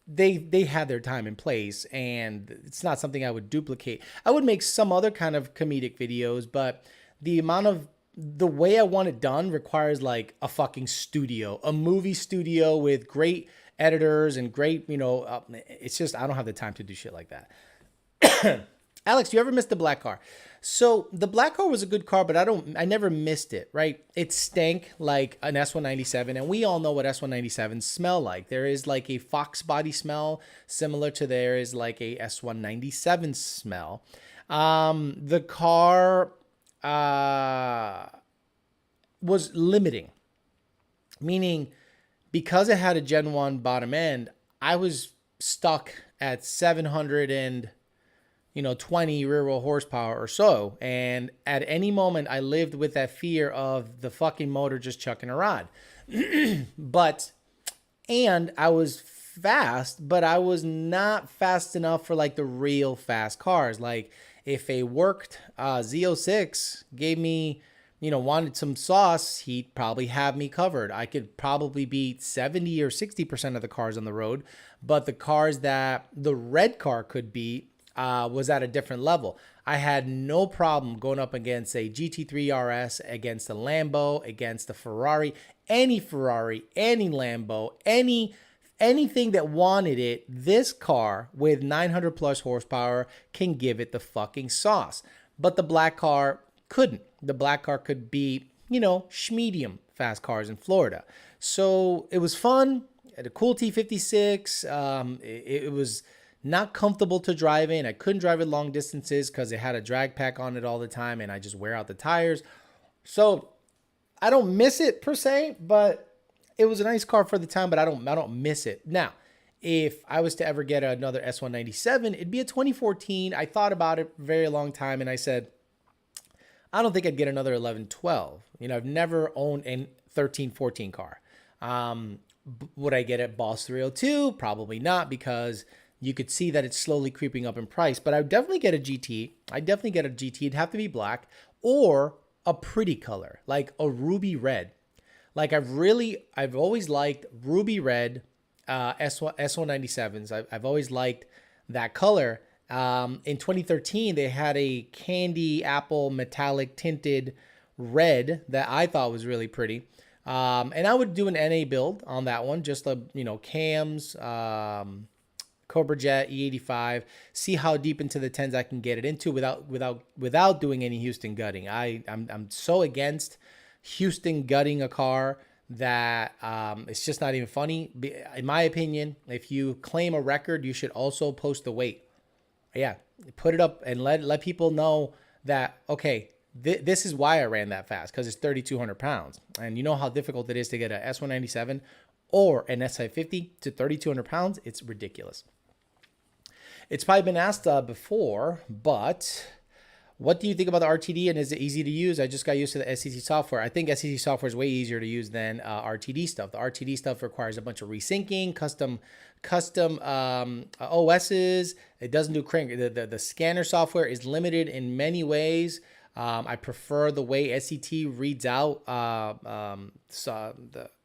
they had their time and place, and it's not something I would duplicate. I would make some other kind of comedic videos, but the way I want it done requires like a fucking studio, a movie studio with great editors and great, it's just, I don't have the time to do shit like that. Alex, do you ever miss the black car? So the black car was a good car, but I never missed it, right? It stank like an S197, and we all know what S197s smell like. There is like a Fox body smell similar to there is like a S197 smell. The car was limiting, meaning because it had a Gen 1 bottom end, I was stuck at 720 rear wheel horsepower or so. And at any moment, I lived with that fear of the fucking motor just chucking a rod. And I was fast, but I was not fast enough for like the real fast cars. Like if a worked Z06 gave me, wanted some sauce, he'd probably have me covered. I could probably beat 70 or 60% of the cars on the road, but the cars that the red car could beat was at a different level. I had no problem going up against a GT3 RS, against a Lambo, against a Ferrari, any Lambo, anything that wanted it. This car with 900 plus horsepower can give it the fucking sauce. But the black car couldn't. The black car could beat, schmedium fast cars in Florida. So it was fun. Had a cool T56. It was not comfortable to drive in. I couldn't drive it long distances because it had a drag pack on it all the time, and I just wear out the tires. So I don't miss it per se, but it was a nice car for the time, but I don't miss it. Now, if I was to ever get another S197, it'd be a 2014. I thought about it for a very long time, and I said, I don't think I'd get another 1112. I've never owned a 1314 car. Would I get it Boss 302? Probably not, because you could see that it's slowly creeping up in price. But I would definitely get a GT. It'd have to be black or a pretty color, like a ruby red. Like I've always liked ruby red S197s. I've always liked that color. In 2013, they had a candy apple metallic tinted red that I thought was really pretty. And I would do an NA build on that one, just cams, Cobra Jet, E85, see how deep into the tens I can get it into without doing any Houston gutting. I'm so against Houston gutting a car that it's just not even funny. In my opinion, if you claim a record, you should also post the weight. Yeah, put it up and let people know that, okay, this is why I ran that fast, because it's 3,200 pounds. And you know how difficult it is to get a S197 or an SI50 to 3,200 pounds? It's ridiculous. It's probably been asked before, but what do you think about the RTD, and is it easy to use? I just got used to the SCC software. I think SCC software is way easier to use than RTD stuff. The RTD stuff requires a bunch of resyncing, custom OSs. It doesn't do crank. The scanner software is limited in many ways. I prefer the way SCT reads out the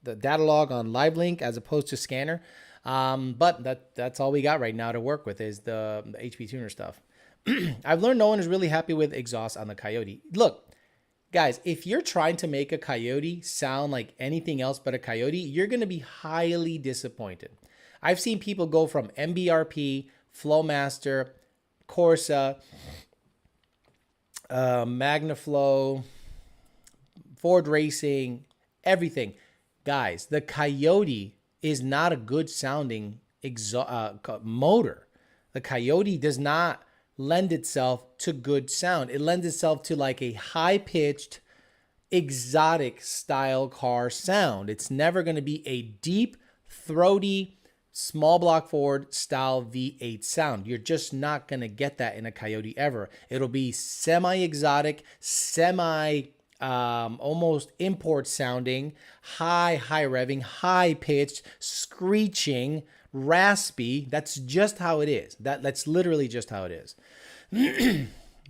data log on LiveLink as opposed to scanner. But that's all we got right now to work with is the HP tuner stuff. I've learned no one is really happy with exhaust on the Coyote. Look, guys, if you're trying to make a Coyote sound like anything else but a Coyote, you're going to be highly disappointed. I've seen people go from MBRP, Flowmaster, Corsa, MagnaFlow, Ford Racing, everything. Guys, the Coyote is not a good sounding motor. The Coyote does not lend itself to good sound. It lends itself to like a high-pitched, exotic style car sound. It's never going to be a deep, throaty, small block Ford style V8 sound. You're just not going to get that in a Coyote ever. It'll be semi-exotic, almost import sounding, high revving, high pitched, screeching, raspy. That's just how it is. That's literally just how it is.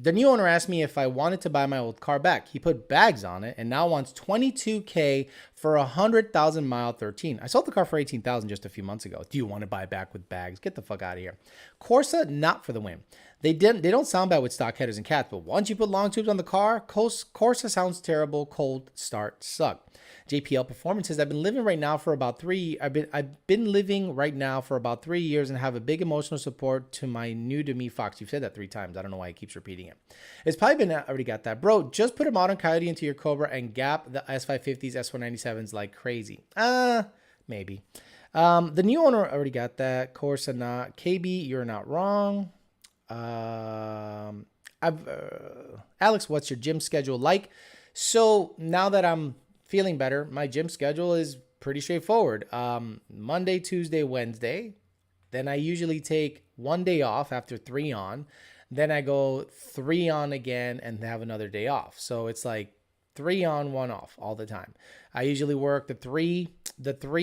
The new owner asked me if I wanted to buy my old car back. He put bags on it and now wants $22K for a 100,000 mile 13. I sold the car for 18,000 just a few months ago. Do you want to buy back with bags? Get the fuck out of here. Corsa, not for the win. They don't sound bad with stock headers and cats, but once you put long tubes on the car, Corsa sounds terrible. Cold start suck. JPL Performance says, I've been living right now for about 3 years and have a big emotional support to my new to me Fox. You've said that 3 times. I don't know why he keeps repeating it. It's probably been, I already got that. Bro, just put a modern Coyote into your Cobra and gap the S550s, S497s like crazy. Maybe. The new owner already got that. Corsa not. KB, you're not wrong. Alex, what's your gym schedule like? So now that I'm feeling better, my gym schedule is pretty straightforward. Monday, Tuesday, Wednesday. Then I usually take 1 day off after 3 on. Then I go 3 on again and have another day off. So it's like 3 on, 1 off all the time. I usually work the three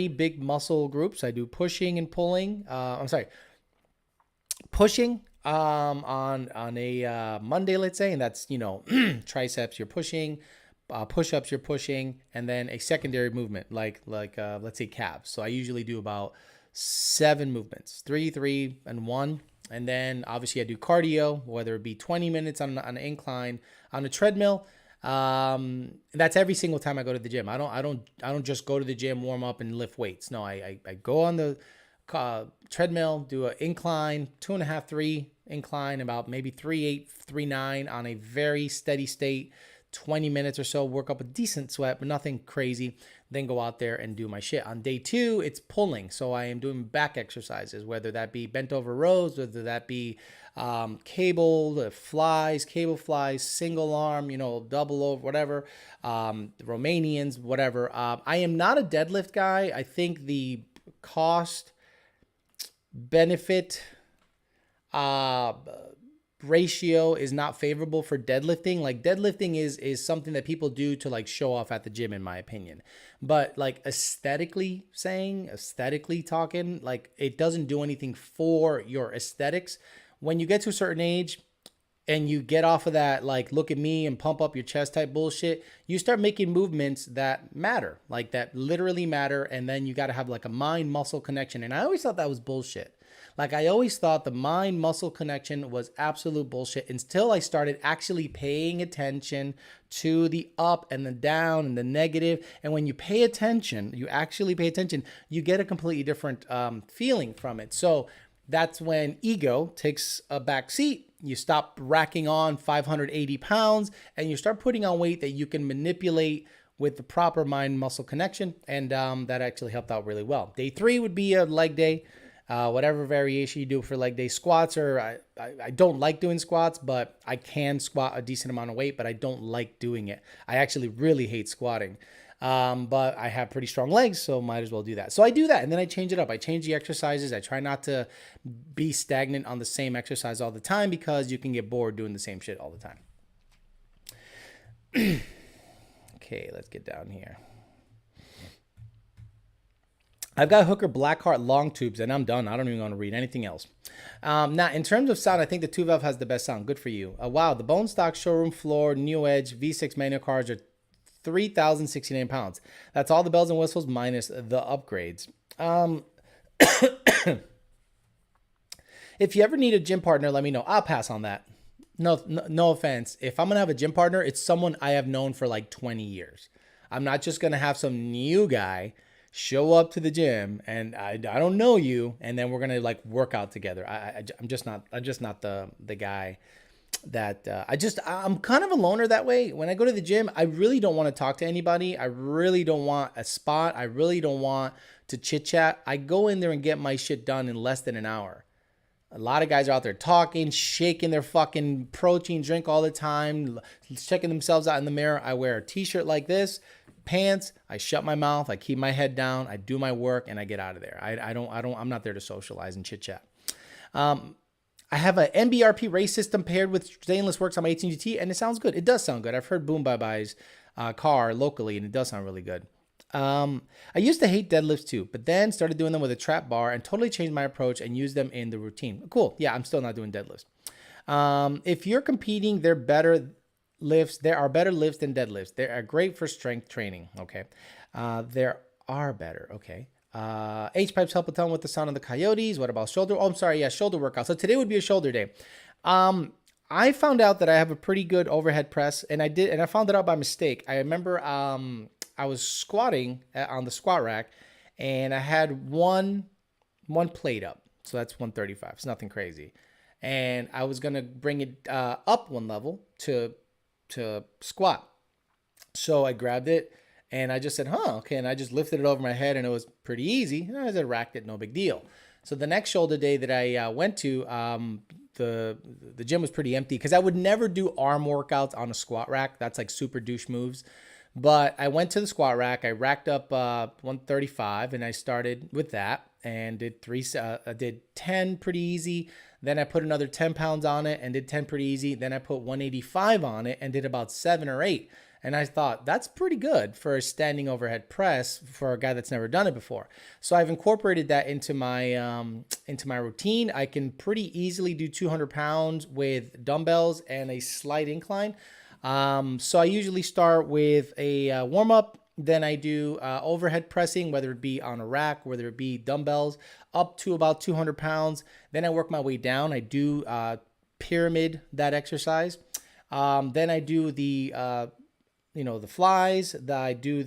big muscle groups. I do pushing and pulling. Pushing on a Monday, let's say, and that's, triceps, you're pushing. Push-ups you're pushing, and then a secondary movement like let's say calves. So I usually do about 7 movements, 3, and 1, and then obviously I do cardio, whether it be 20 minutes on an incline on a treadmill. That's every single time I go to the gym. I don't just go to the gym, warm up, and lift weights. No, I go on the treadmill, do an incline, 2.5, 3 incline, about maybe 3.8, 3.9 on a very steady state. 20 minutes or so, work up a decent sweat, but nothing crazy. Then go out there and do my shit. On day 2, it's pulling. So I am doing back exercises, whether that be bent over rows, whether that be cable flies, single arm, double over, whatever, Romanians, whatever. I am not a deadlift guy. I think the cost benefit ratio is not favorable for deadlifting. Like deadlifting is something that people do to like show off at the gym, in my opinion. But like aesthetically talking, like it doesn't do anything for your aesthetics. When you get to a certain age and you get off of that, like, look at me and pump up your chest type bullshit, you start making movements that matter, like that literally matter. And then you got to have like a mind muscle connection. And I always thought that was bullshit. Like I always thought the mind muscle connection was absolute bullshit until I started actually paying attention to the up and the down and the negative. And when you pay attention, you actually pay attention, you get a completely different feeling from it. So that's when ego takes a back seat. You stop racking on 580 pounds and you start putting on weight that you can manipulate with the proper mind muscle connection. And that actually helped out really well. Day 3 would be a leg day. Whatever variation you do for leg day. Squats I don't like doing squats, but I can squat a decent amount of weight, but I don't like doing it. I actually really hate squatting. But I have pretty strong legs, so might as well do that. So I do that, and then I change it up. I change the exercises. I try not to be stagnant on the same exercise all the time because you can get bored doing the same shit all the time. Okay, let's get down here. I've got Hooker Blackheart long tubes, and I'm done. I don't even want to read anything else. Now, in terms of sound, I think the 2-valve has the best sound. Good for you. Wow, the bone stock showroom floor New Edge V6 manual cars are 3,069 pounds. That's all the bells and whistles minus the upgrades. If you ever need a gym partner, let me know. I'll pass on that. No offense. If I'm going to have a gym partner, it's someone I have known for like 20 years. I'm not just going to have some new guy show up to the gym and I don't know you, and then we're gonna like work out together. I'm just not the guy that I'm kind of a loner that way. When I go to the gym, I really don't want to talk to anybody. I really don't want a spot. I really don't want to chit chat. I go in there and get my shit done in less than an hour. A lot of guys are out there talking, shaking their fucking protein drink all the time, checking themselves out in the mirror. I wear a t-shirt like this, pants, I shut my mouth, I keep my head down, I do my work, and I get out of there. I'm not there to socialize and chit chat. I have a NBRP race system paired with stainless works on my 18 GT, and it sounds good. It does sound good. I've heard Boom Bye Bye's car locally, and it does sound really good. I used to hate deadlifts too, but then started doing them with a trap bar and totally changed my approach and used them in the routine. Cool. Yeah, I'm still not doing deadlifts. If you're competing, they're better lifts. There are better lifts than deadlifts. They are great for strength training. Okay. There are better. Okay. H-pipes help a ton with the sound of the coyotes. What about shoulder? Oh, I'm sorry. Yeah, shoulder workout. So today would be a shoulder day. I found out that I have a pretty good overhead press, and I found it out by mistake. I remember I was squatting on the squat rack, and I had one plate up. So that's 135. It's nothing crazy. And I was gonna bring it up one level to squat. So I grabbed it and I just said, okay. And I just lifted it over my head and it was pretty easy. And I just racked it, no big deal. So the next shoulder day that I went to, the gym was pretty empty because I would never do arm workouts on a squat rack. That's like super douche moves. But I went to the squat rack. I racked up 135 and I started with that and did I did 10 pretty easy. Then I put another 10 pounds on it and did 10 pretty easy. Then I put 185 on it and did about 7 or 8. And I thought that's pretty good for a standing overhead press for a guy that's never done it before. So I've incorporated that into my routine. I can pretty easily do 200 pounds with dumbbells and a slight incline. So I usually start with a warm up. Then I do overhead pressing, whether it be on a rack, whether it be dumbbells, up to about 200 pounds. Then I work my way down. I do pyramid that exercise. Then I do the the flies. I do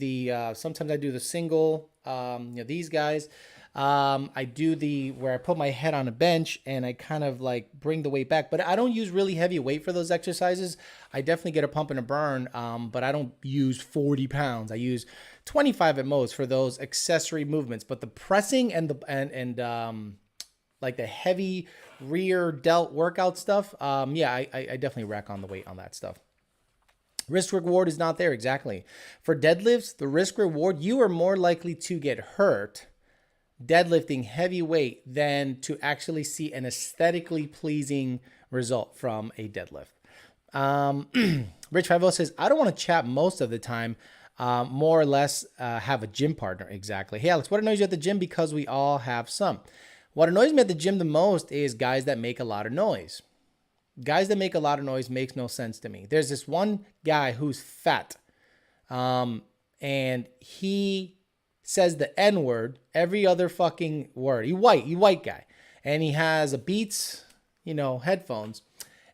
sometimes I do the single. These guys. I do where I put my head on a bench and I kind of like bring the weight back, but I don't use really heavy weight for those exercises. I definitely get a pump and a burn, but I don't use 40 pounds. I use 25 at most for those accessory movements. But the pressing and like the heavy rear delt workout stuff, I definitely rack on the weight on that stuff. Risk reward is not there exactly. For deadlifts, the risk reward, you are more likely to get hurt deadlifting heavy weight than to actually see an aesthetically pleasing result from a deadlift. Rich 50 says, I don't want to chat most of the time, more or less have a gym partner. Exactly. Hey, Alex, what annoys you at the gym? Because we all have some. What annoys me at the gym the most is guys that make a lot of noise. Guys that make a lot of noise makes no sense to me. There's this one guy who's fat, and he says the N-word every other fucking word. He white guy. And he has a Beats, headphones.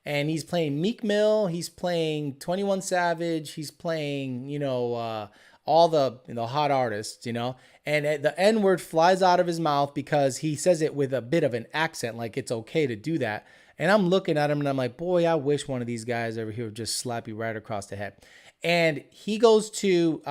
And he's playing Meek Mill. He's playing 21 Savage. He's playing, all the hot artists, And the N-word flies out of his mouth because he says it with a bit of an accent, like it's okay to do that. And I'm looking at him and I'm like, boy, I wish one of these guys over here would just slap you right across the head. And he goes to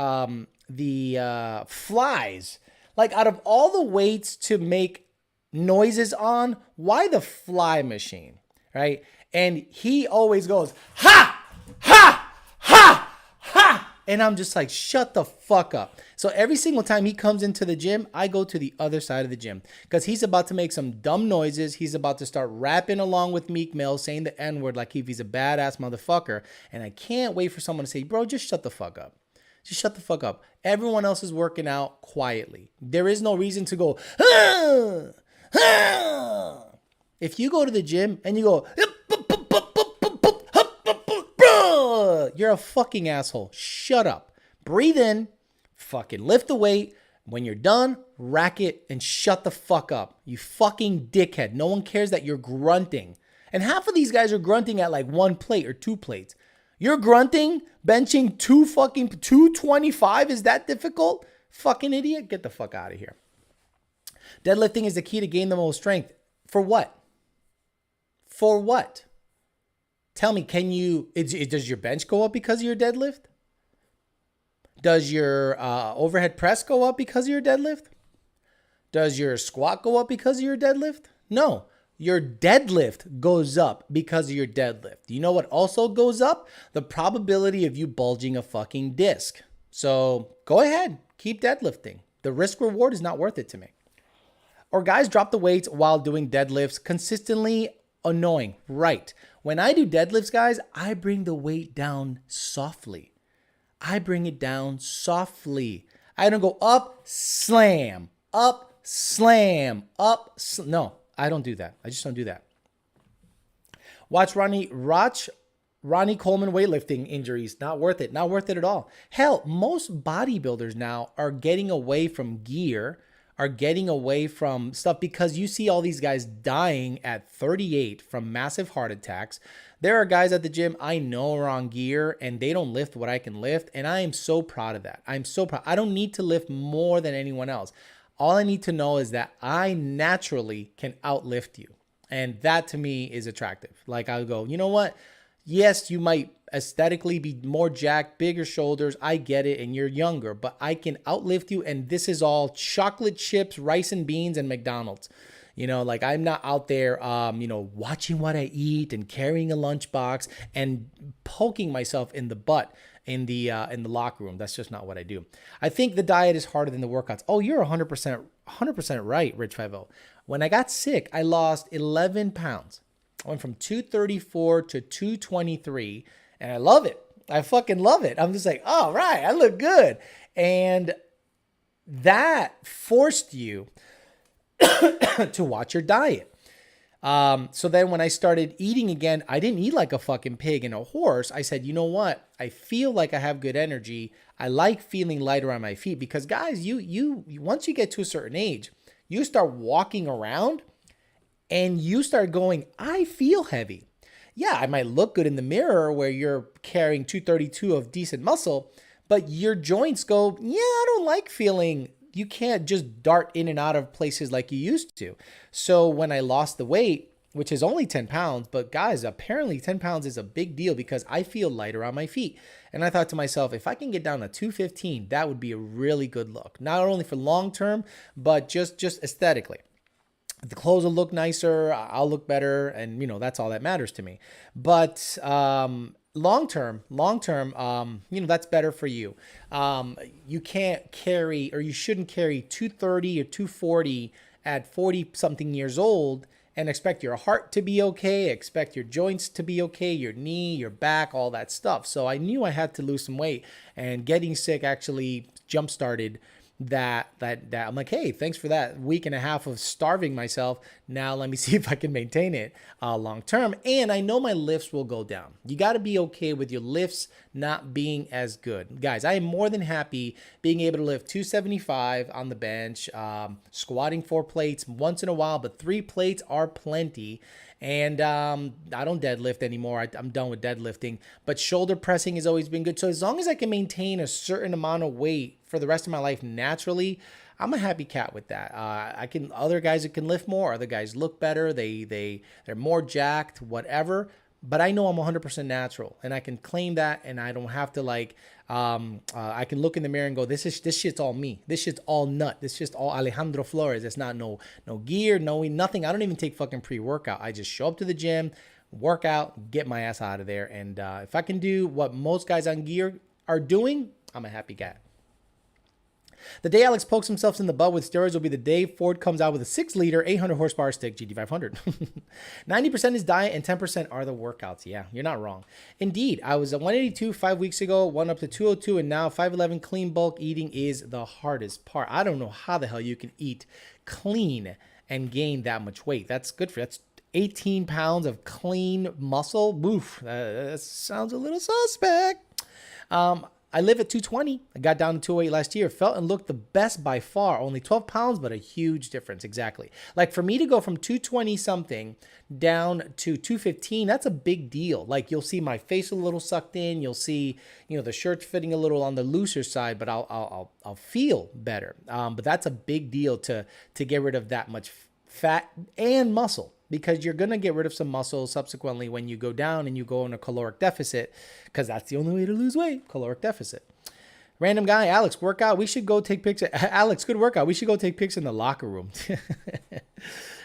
the flies. Like, out of all the weights to make noises on, why the fly machine, right? And he always goes, ha, ha, ha, ha. And I'm just like, shut the fuck up. So every single time he comes into the gym, I go to the other side of the gym because he's about to make some dumb noises. He's about to start rapping along with Meek Mill, saying the N-word like if he's a badass motherfucker. And I can't wait for someone to say, bro, just shut the fuck up. Just shut the fuck up. Everyone else is working out quietly. There is no reason to go, ah, ah. If you go to the gym and you go, you're a fucking asshole. Shut up. Breathe in, fucking lift the weight. When you're done, rack it and shut the fuck up. You fucking dickhead. No one cares that you're grunting. And half of these guys are grunting at like 1 plate or 2 plates. You're grunting, benching 225. Is that difficult? Fucking idiot. Get the fuck out of here. Deadlifting is the key to gain the most strength. For what? For what? Tell me, does your bench go up because of your deadlift? Does your overhead press go up because of your deadlift? Does your squat go up because of your deadlift? No. Your deadlift goes up because of your deadlift. You know what also goes up? The probability of you bulging a fucking disc. So go ahead, keep deadlifting. The risk reward is not worth it to me. Or guys drop the weights while doing deadlifts. Consistently annoying. Right. When I do deadlifts, guys, I bring the weight down softly. I bring it down softly. I don't go up, slam, up, slam, up. No, I don't do that. I just don't do that. Watch Ronnie Coleman weightlifting injuries. Not worth it. Not worth it at all. Hell, most bodybuilders now are getting away from gear, are getting away from stuff because you see all these guys dying at 38 from massive heart attacks. There are guys at the gym I know are on gear and they don't lift what I can lift. And I am so proud of that. I'm so proud. I don't need to lift more than anyone else. All I need to know is that I naturally can outlift you. And that to me is attractive. Like I'll go, you know what? Yes, you might aesthetically be more jacked, bigger shoulders. I get it. And you're younger, but I can outlift you. And this is all chocolate chips, rice and beans, and McDonald's. You know, like I'm not out there, watching what I eat and carrying a lunchbox and poking myself in the butt in the locker room. That's just not what I do. I think the diet is harder than the workouts. Oh, you're 100% right, Rich 50. When I got sick, I lost 11 pounds. I went from 234 to 223, and I love it. I fucking love it. I'm just like, all right, I look good. And that forced you to watch your diet. So then when I started eating again, I didn't eat like a fucking pig and a horse. I said, you know what? I feel like I have good energy. I like feeling light around my feet because guys, you once you get to a certain age, you start walking around and you start going, I feel heavy. Yeah, I might look good in the mirror where you're carrying 232 of decent muscle, but your joints go, yeah, I don't like feeling. You can't just dart in and out of places like you used to. So when I lost the weight, which is only 10 pounds, but guys, apparently 10 pounds is a big deal because I feel light around my feet. And I thought to myself, if I can get down to 215, that would be a really good look. Not only for long term, but just aesthetically. The clothes will look nicer, I'll look better, and that's all that matters to me. But long term, that's better for you. You can't carry, or you shouldn't carry 230 or 240 at 40 something years old and expect your heart to be okay, expect your joints to be okay, your knee, your back, all that stuff. So I knew I had to lose some weight, and getting sick actually jump-started that I'm like, hey, thanks for that week and a half of starving myself. Now let me see if I can maintain it long term. And I know my lifts will go down. You got to be okay with your lifts not being as good. Guys, I am more than happy being able to lift 275 on the bench, squatting 4 plates once in a while, but 3 plates are plenty. And I don't deadlift anymore. I'm done with deadlifting. But shoulder pressing has always been good. So as long as I can maintain a certain amount of weight for the rest of my life naturally, I'm a happy cat with that. Other guys that can lift more, other guys look better. They're more jacked, whatever. But I know I'm 100% natural, and I can claim that, and I don't have to I can look in the mirror and go, this shit's all me. This shit's all nut. This shit's all Alejandro Flores. It's not no gear, nothing. I don't even take fucking pre-workout. I just show up to the gym, work out, get my ass out of there. And if I can do what most guys on gear are doing, I'm a happy guy. The day Alex pokes himself in the butt with steroids will be the day Ford comes out with a 6-liter, 800 horsepower stick GT500. 90% is diet and 10% are the workouts. Yeah, you're not wrong. Indeed, I was at 182 5 weeks ago, went up to 202, and now 511. Clean bulk eating is the hardest part. I don't know how the hell you can eat clean and gain that much weight. That's good for you. That's 18 pounds of clean muscle. Oof, that sounds a little suspect. I live at 220. I got down to 208 last year. Felt and looked the best by far. Only 12 pounds, but a huge difference. Exactly. Like for me to go from 220 something down to 215, that's a big deal. Like you'll see my face a little sucked in. You'll see, the shirt fitting a little on the looser side, but I'll feel better. But that's a big deal to get rid of that much fat and muscle, because you're going to get rid of some muscle subsequently when you go down and you go in a caloric deficit, because that's the only way to lose weight, caloric deficit. Random guy, Alex, workout. We should go take pics. Alex, good workout. We should go take pics in the locker room.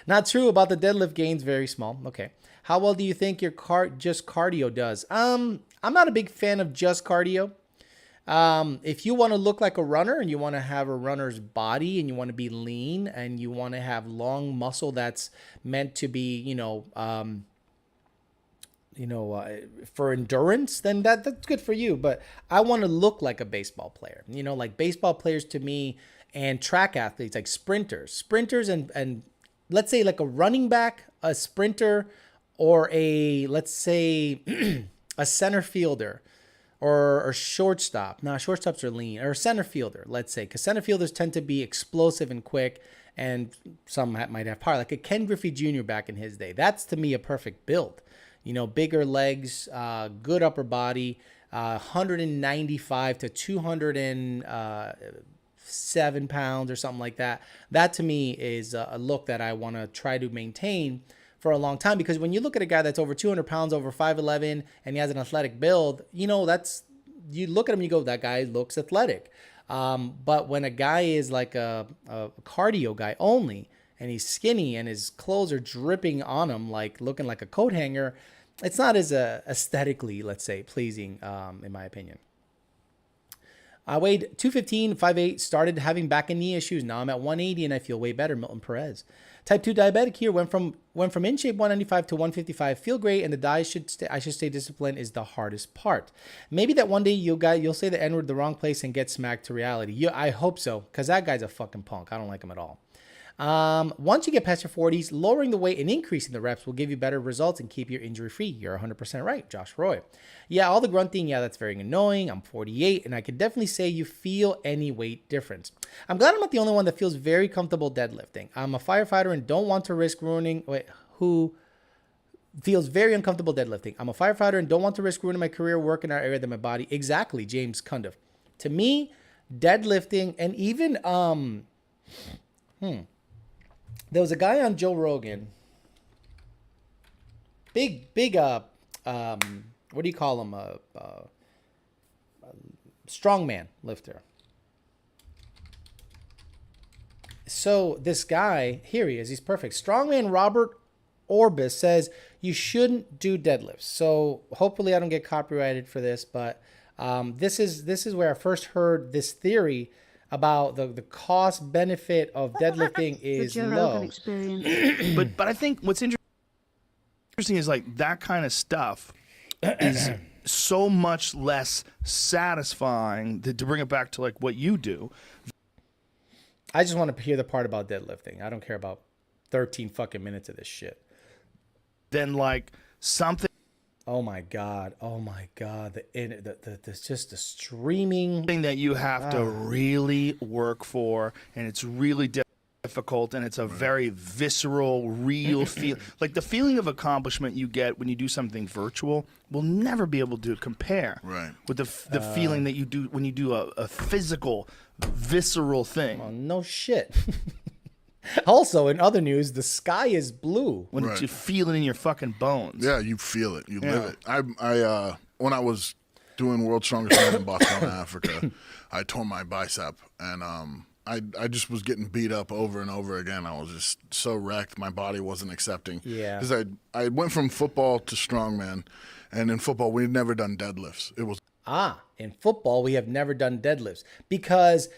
Not true about the deadlift gains, very small. Okay. How well do you think your just cardio does? I'm not a big fan of just cardio. If you want to look like a runner and you want to have a runner's body and you want to be lean and you want to have long muscle that's meant to be, for endurance, then that's good for you. But I want to look like a baseball player, like baseball players to me, and track athletes, like sprinters and let's say like a running back, a sprinter, or let's say a center fielder or shortstop. No, shortstops are lean. Or a center fielder, let's say, because center fielders tend to be explosive and quick, and some might have power, like a Ken Griffey Jr. back in his day. That's, to me, a perfect build. Bigger legs, good upper body, 195 to 207 pounds or something like that. That, to me, is a look that I want to try to maintain for a long time, because when you look at a guy that's over 200 pounds, over 5'11", and he has an athletic build, you look at him and you go, that guy looks athletic. But when a guy is like a cardio guy only, and he's skinny and his clothes are dripping on him, like looking like a coat hanger, it's not as aesthetically, let's say, pleasing, in my opinion. I weighed 215, 5'8", started having back and knee issues. Now I'm at 180 and I feel way better. Milton Perez. Type 2 diabetic here. Went from in shape 195 to 155. Feel great, and the diet I should stay disciplined is the hardest part. Maybe that one day you'll say the N-word the wrong place and get smacked to reality. I hope so, because that guy's a fucking punk. I don't like him at all. Once you get past your 40s, lowering the weight and increasing the reps will give you better results and keep you injury free. You're 100% right, Josh Roy. Yeah, all the grunting, yeah, that's very annoying. I'm 48, and I can definitely say you feel any weight difference. I'm glad I'm not the only one that feels very comfortable deadlifting. I'm a firefighter and don't want to risk ruining. Who feels very uncomfortable deadlifting? I'm a firefighter and don't want to risk ruining my career, work in our area than my body. Exactly, James Cundiff. To me, deadlifting, and even there was a guy on Joe Rogan, big, what do you call him? Strongman lifter. So this guy, here he is, he's perfect. Strongman Robert Orbis says you shouldn't do deadlifts. So hopefully I don't get copyrighted for this, but this is where I first heard this theory about the cost benefit of deadlifting is low. But I think what's interesting is like that kind of stuff is so much less satisfying to bring it back to like what you do. I just want to hear the part about deadlifting. I don't care about 13 fucking minutes of this shit. Then like something. Oh my God. The just the streaming thing that you have to really work for, and it's really difficult, and it's a very visceral, real feel. Like the feeling of accomplishment you get when you do something virtual will never be able to compare with the feeling that you do when you do a physical, visceral thing. Oh, no shit. Also, in other news, the sky is blue. When you feel it in your fucking bones. Yeah, you feel it. You live it. I when I was doing World's Strongest Man in Botswana, Africa, I tore my bicep, and I just was getting beat up over and over again. I was just so wrecked. My body wasn't accepting. Yeah. Because I went from football to strongman, and in football, we'd never done deadlifts. It was in football, we have never done deadlifts, because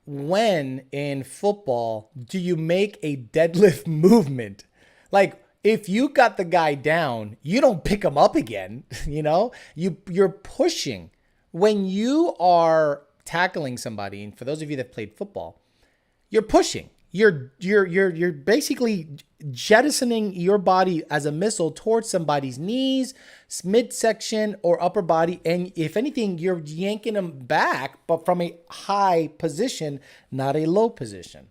when in football do you make a deadlift movement? Like, if you got the guy down, you don't pick him up again. You're pushing. When you are tackling somebody, and for those of you that played football, you're pushing. You're basically jettisoning your body as a missile towards somebody's knees, midsection, or upper body. And if anything, you're yanking them back, but from a high position, not a low position.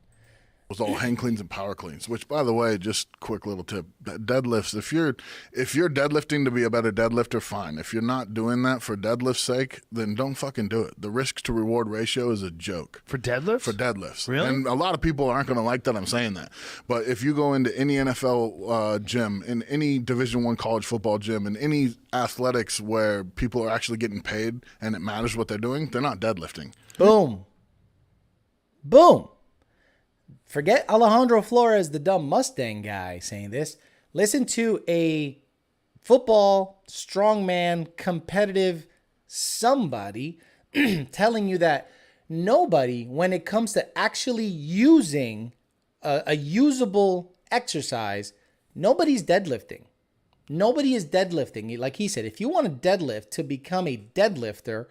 It was all hang cleans and power cleans, which, by the way, just quick little tip, deadlifts, if you're deadlifting to be a better deadlifter, fine. If you're not doing that for deadlift's sake, then don't fucking do it. The risk to reward ratio is a joke. For deadlifts? For deadlifts. Really? And a lot of people aren't going to like that I'm saying that. But if you go into any NFL gym, in any Division I college football gym, in any athletics where people are actually getting paid and it matters what they're doing, they're not deadlifting. Boom. Forget Alejandro Flores, the dumb Mustang guy, saying this. Listen to a football, strongman, competitive somebody telling you that nobody, when it comes to actually using a usable exercise, nobody's deadlifting. Nobody is deadlifting. Like he said, if you want to deadlift to become a deadlifter,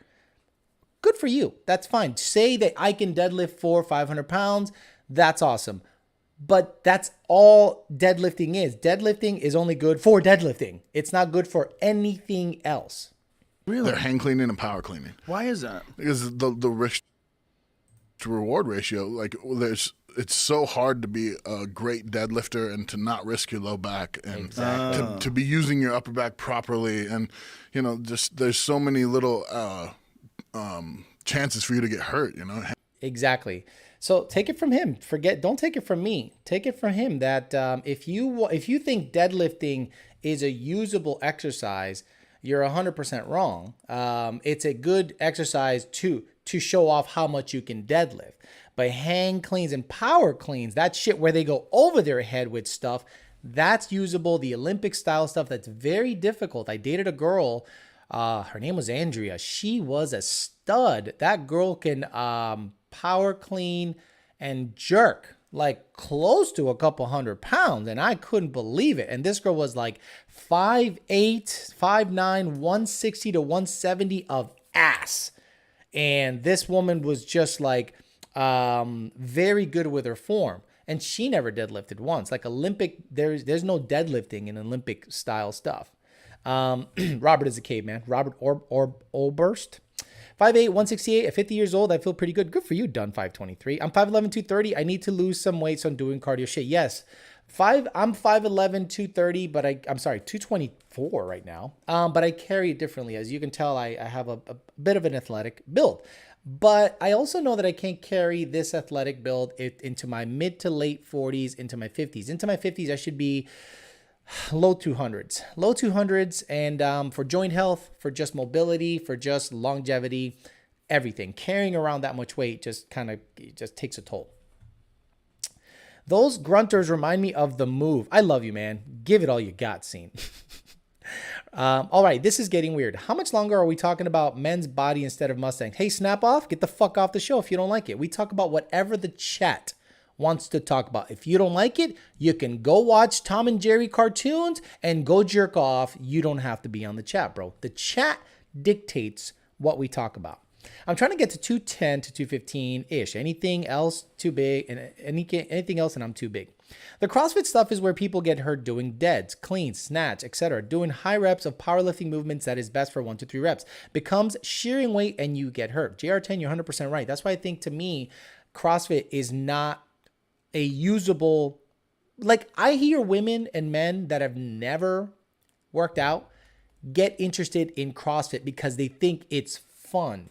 good for you. That's fine. Say that I can deadlift 400 or 500 pounds. That's awesome. But that's all deadlifting is. Deadlifting is only good for deadlifting. It's not good for anything else. Really? They're hang cleaning and power cleaning. Why is that? Because the risk to reward ratio, like it's so hard to be a great deadlifter and to not risk your low back and to be using your upper back properly, and just there's so many little chances for you to get hurt. Exactly. So take it from him. Don't take it from me. Take it from him that if you think deadlifting is a usable exercise, you're 100% wrong. It's a good exercise to show off how much you can deadlift. But hang cleans and power cleans, that shit where they go over their head with stuff, that's usable. The Olympic style stuff, that's very difficult. I dated a girl, her name was Andrea. She was a stud. That girl can power clean and jerk like close to a couple 100 pounds, and I couldn't believe it. And this girl was like 5'8", 5'9", 160 to 170 of ass. And this woman was just like very good with her form. And she never deadlifted once. Like Olympic, there's no deadlifting in Olympic style stuff. Robert is a caveman. Robert Olburst. 5'8", 168, at 50 years old, I feel pretty good. Good for you, done 523. I'm 5'11", 230. I need to lose some weight, so I'm doing cardio shit. Yes, I'm 5'11", 230, but I'm sorry, 224 right now. But I carry it differently. As you can tell, I have a bit of an athletic build. But I also know that I can't carry this athletic build into my mid to late 40s, into my 50s. Into my 50s, I should be low 200s. And for joint health, for just mobility, for just longevity, everything, carrying around that much weight just takes a toll. Those grunters remind me of The Move. I love you, man. Give it all you got, scene. All right, this is getting weird. How much longer are we talking about men's body instead of Mustang? Hey, snap off. Get the fuck off the show if you don't like it. We talk about whatever the chat wants to talk about. If you don't like it, you can go watch Tom and Jerry cartoons and go jerk off. You don't have to be on the chat, bro. The chat dictates what we talk about. I'm trying to get to 210 to 215-ish. Anything else too big, and anything else and I'm too big. The CrossFit stuff is where people get hurt doing deads, cleans, snatch, etc. Doing high reps of powerlifting movements that is best for 1 to 3 reps. Becomes shearing weight and you get hurt. JR10, you're 100% right. That's why I think, to me, CrossFit is not a usable, like, I hear women and men that have never worked out get interested in CrossFit because they think it's fun.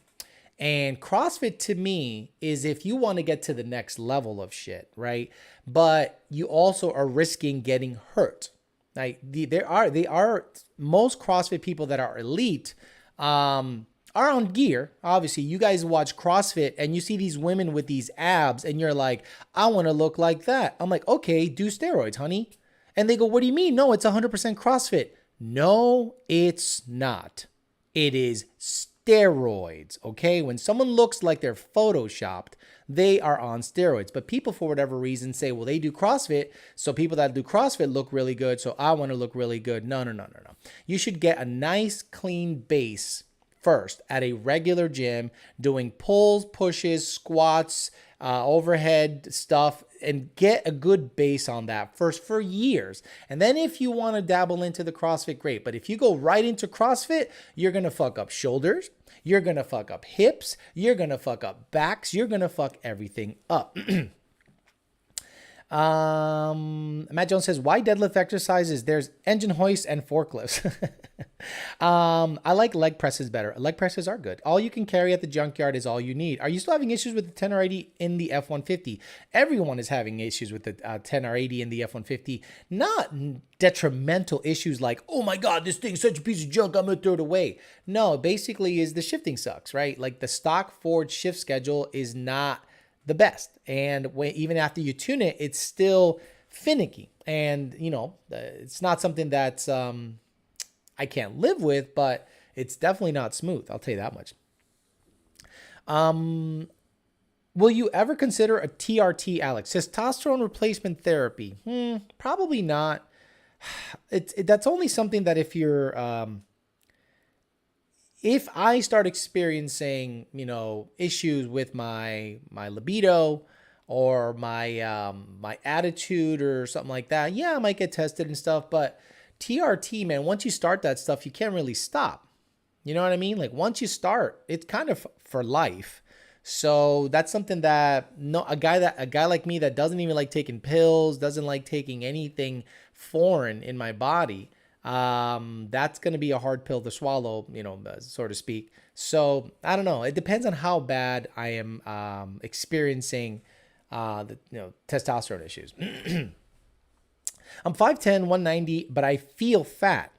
And CrossFit, to me, is if you want to get to the next level of shit, right? But you also are risking getting hurt. Like, there are most CrossFit people that are elite are on gear. Obviously, you guys watch CrossFit and you see these women with these abs and you're like, I want to look like that. I'm like, okay, do steroids, honey. And they go, what do you mean? No, it's 100% CrossFit. No, it's not. It is steroids, okay? When someone looks like they're photoshopped, they are on steroids. But people, for whatever reason, say, well, they do CrossFit, so people that do CrossFit look really good, so I want to look really good. No. You should get a nice, clean base first at a regular gym, doing pulls, pushes, squats, overhead stuff, and get a good base on that first for years. And then if you want to dabble into the CrossFit, great. But if you go right into CrossFit, you're going to fuck up shoulders. You're going to fuck up hips. You're going to fuck up backs. You're going to fuck everything up. Matt Jones says, why deadlift exercises? There's engine hoists and forklifts. I like leg presses better. Leg presses are good. All you can carry at the junkyard is all you need. Are you still having issues with the 10R80 in the F-150? Everyone is having issues with the 10R80 in the F-150. Not detrimental issues like, oh my God, this thing's such a piece of junk, I'm going to throw it away. No, basically is the shifting sucks, right? Like the stock Ford shift schedule is not the best. And even after you tune it, it's still finicky. And, it's not something that's I can't live with, but it's definitely not smooth. I'll tell you that much. Will you ever consider a TRT, Alex? Testosterone replacement therapy? Probably not. That's only something that if you're... if I start experiencing, issues with my libido or my my attitude or something like that, yeah, I might get tested and stuff. But TRT, man, once you start that stuff, you can't really stop. You know what I mean? Like once you start, it's kind of for life. So that's something that a guy like me that doesn't even like taking pills, doesn't like taking anything foreign in my body, that's going to be a hard pill to swallow, you know, so to speak. So I don't know. It depends on how bad I am experiencing testosterone issues. I'm 5'10", 190, but I feel fat.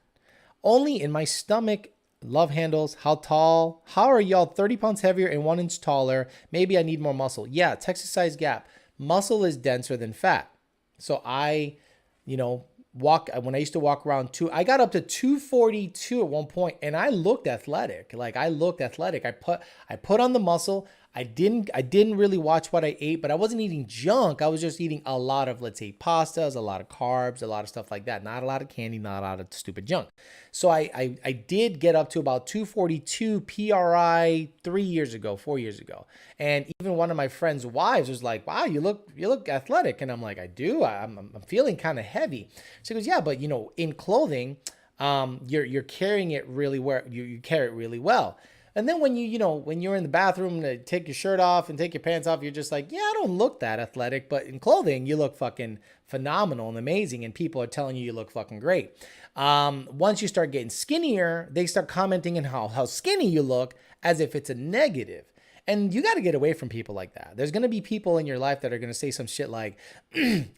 Only in my stomach. Love handles. How tall? How are y'all 30 pounds heavier and 1 inch taller? Maybe I need more muscle. Yeah, Texas size gap. Muscle is denser than fat. So I, when I used to walk around I got up to 242 at one point, and I looked athletic. I put on the muscle. I didn't really watch what I ate, but I wasn't eating junk. I was just eating a lot of, let's say, pastas, a lot of carbs, a lot of stuff like that. Not a lot of candy, not a lot of stupid junk. So I did get up to about 242 PRI 4 years ago. And even one of my friend's wives was like, wow, you look athletic. And I'm like, I do. I'm feeling kind of heavy. She goes, yeah, but in clothing, you're carrying it really well. You carry it really well. And then when you're in the bathroom to take your shirt off and take your pants off, you're just like, yeah, I don't look that athletic. But in clothing, you look fucking phenomenal and amazing. And people are telling you look fucking great. Once you start getting skinnier, they start commenting on how skinny you look as if it's a negative. And you got to get away from people like that. There's going to be people in your life that are going to say some shit like,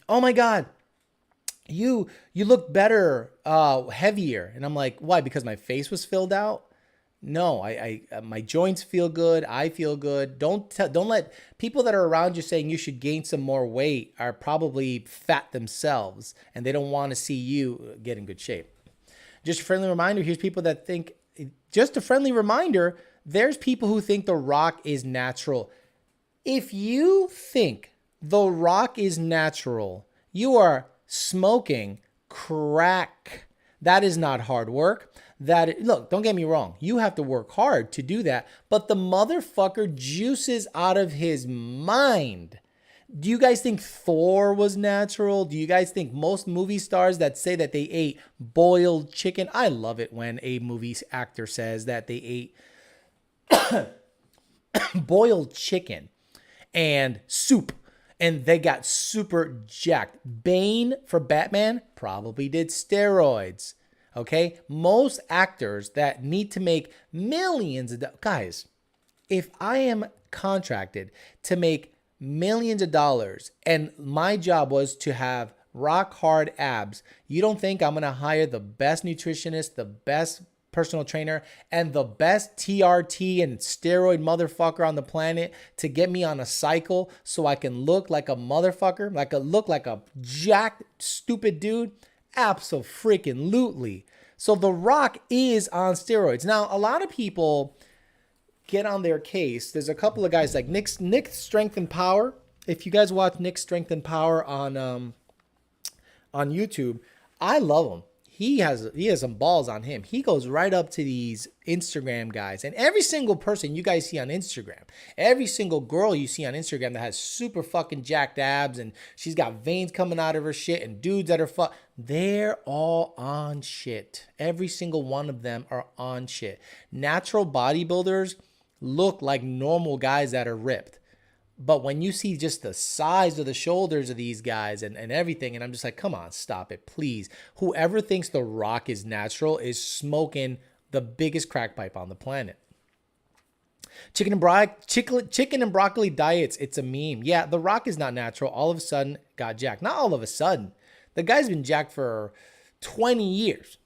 oh my God, you look better, heavier. And I'm like, why? Because my face was filled out? No, I my joints feel good. I feel good. Don't let people that are around you saying you should gain some more weight are probably fat themselves, and they don't want to see you get in good shape. Just a friendly reminder. Here's people that think. Just a friendly reminder. There's people who think The Rock is natural. If you think The Rock is natural, you are smoking crack. That is not hard work. Look, don't get me wrong. You have to work hard to do that. But the motherfucker juices out of his mind. Do you guys think Thor was natural? Do you guys think most movie stars that say that they ate boiled chicken? I love it when a movie actor says that they ate boiled chicken and soup and they got super jacked. Bane for Batman probably did steroids. Okay, most actors that need to make millions of dollars. Guys, if I am contracted to make millions of dollars and my job was to have rock hard abs, you don't think I'm going to hire the best nutritionist, the best personal trainer, and the best TRT and steroid motherfucker on the planet to get me on a cycle so I can look like a motherfucker, look like a jacked, stupid dude? Abso-freaking-lutely. So The Rock is on steroids. Now, a lot of people get on their case. There's a couple of guys like Nick's Strength and Power. If you guys watch Nick's Strength and Power on YouTube, I love him. He has some balls on him. He goes right up to these Instagram guys. And every single person you guys see on Instagram, every single girl you see on Instagram that has super fucking jacked abs and she's got veins coming out of her shit and dudes that are they're all on shit. Every single one of them are on shit. Natural bodybuilders look like normal guys that are ripped. But when you see just the size of the shoulders of these guys and everything, and I'm just like, come on, stop it, please. Whoever thinks The Rock is natural is smoking the biggest crack pipe on the planet. Chicken and broccoli diets, it's a meme. Yeah, The Rock is not natural. All of a sudden got jacked. Not all of a sudden. The guy's been jacked for 20 years,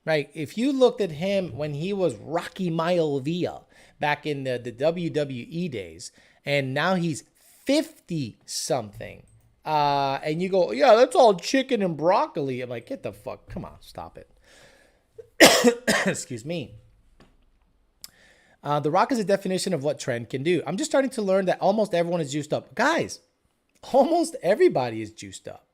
right? If you looked at him when he was Rocky Maivia back in the WWE days, and now he's 50-something. And you go, yeah, that's all chicken and broccoli. I'm like, get the fuck, come on, stop it. Excuse me. The Rock is a definition of what trend can do. I'm just starting to learn that almost everyone is juiced up. Guys, almost everybody is juiced up.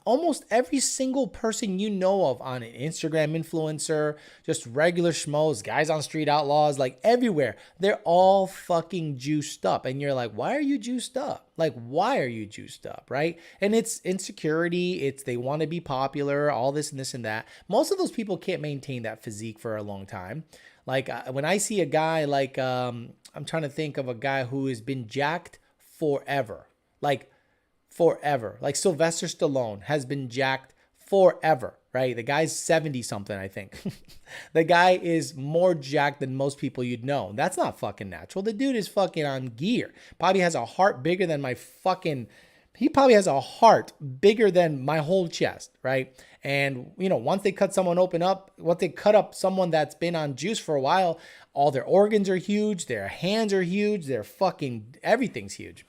almost every single person you know of on an Instagram influencer, just regular schmoes, guys on Street Outlaws, like everywhere, they're all fucking juiced up. And you're like, why are you juiced up? Like, why are you juiced up, right? And it's insecurity. It's they want to be popular, all this and this and that. Most of those people can't maintain that physique for a long time. Like when I see a guy like, I'm trying to think of a guy who has been jacked forever. Like Sylvester Stallone has been jacked forever, right? The guy's 70 something, I think. The guy is more jacked than most people you'd know. That's not fucking natural. The dude is fucking on gear. Probably has a heart bigger than he probably has a heart bigger than my whole chest, right? And, once they cut someone once they cut up someone that's been on juice for a while, all their organs are huge, their hands are huge, everything's huge.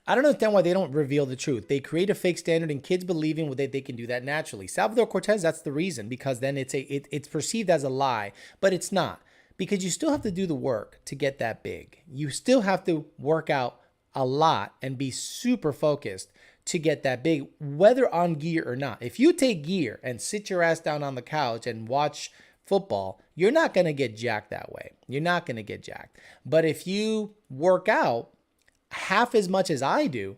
I don't understand why they don't reveal the truth. They create a fake standard and kids believing that they can do that naturally. Salvador Cortez, that's the reason, because then it's perceived as a lie, but it's not, because you still have to do the work to get that big. You still have to work out a lot and be super focused to get that big, whether on gear or not. If you take gear and sit your ass down on the couch and watch football, you're not going to get jacked that way. You're not going to get jacked. But if you work out half as much as I do,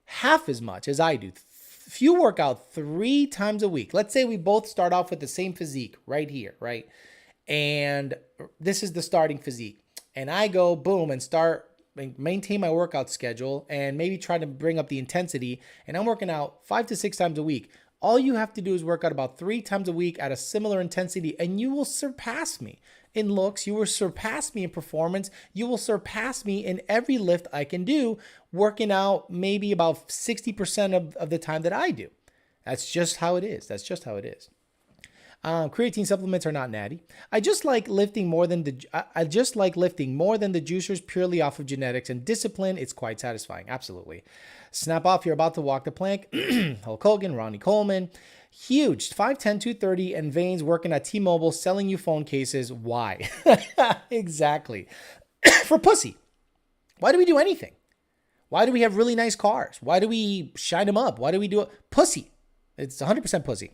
if you work out 3 times a week, let's say we both start off with the same physique right here, right? And this is the starting physique. And I go boom and maintain my workout schedule and maybe try to bring up the intensity. And I'm working out 5 to 6 times a week. All you have to do is work out about 3 times a week at a similar intensity, and you will surpass me in looks. You will surpass me in performance. You will surpass me in every lift I can do, working out maybe about 60% of the time that I do. That's just how it is. Creatine supplements are not natty. I just like lifting more than the juicers purely off of genetics and discipline. It's quite satisfying. Absolutely. Snap off. You're about to walk the plank. Hulk Hogan, Ronnie Coleman. Huge. 5'10", 230 and veins working at T-Mobile selling you phone cases. Why? Exactly. For pussy. Why do we do anything? Why do we have really nice cars? Why do we shine them up? Why do we do it? Pussy. It's 100% pussy.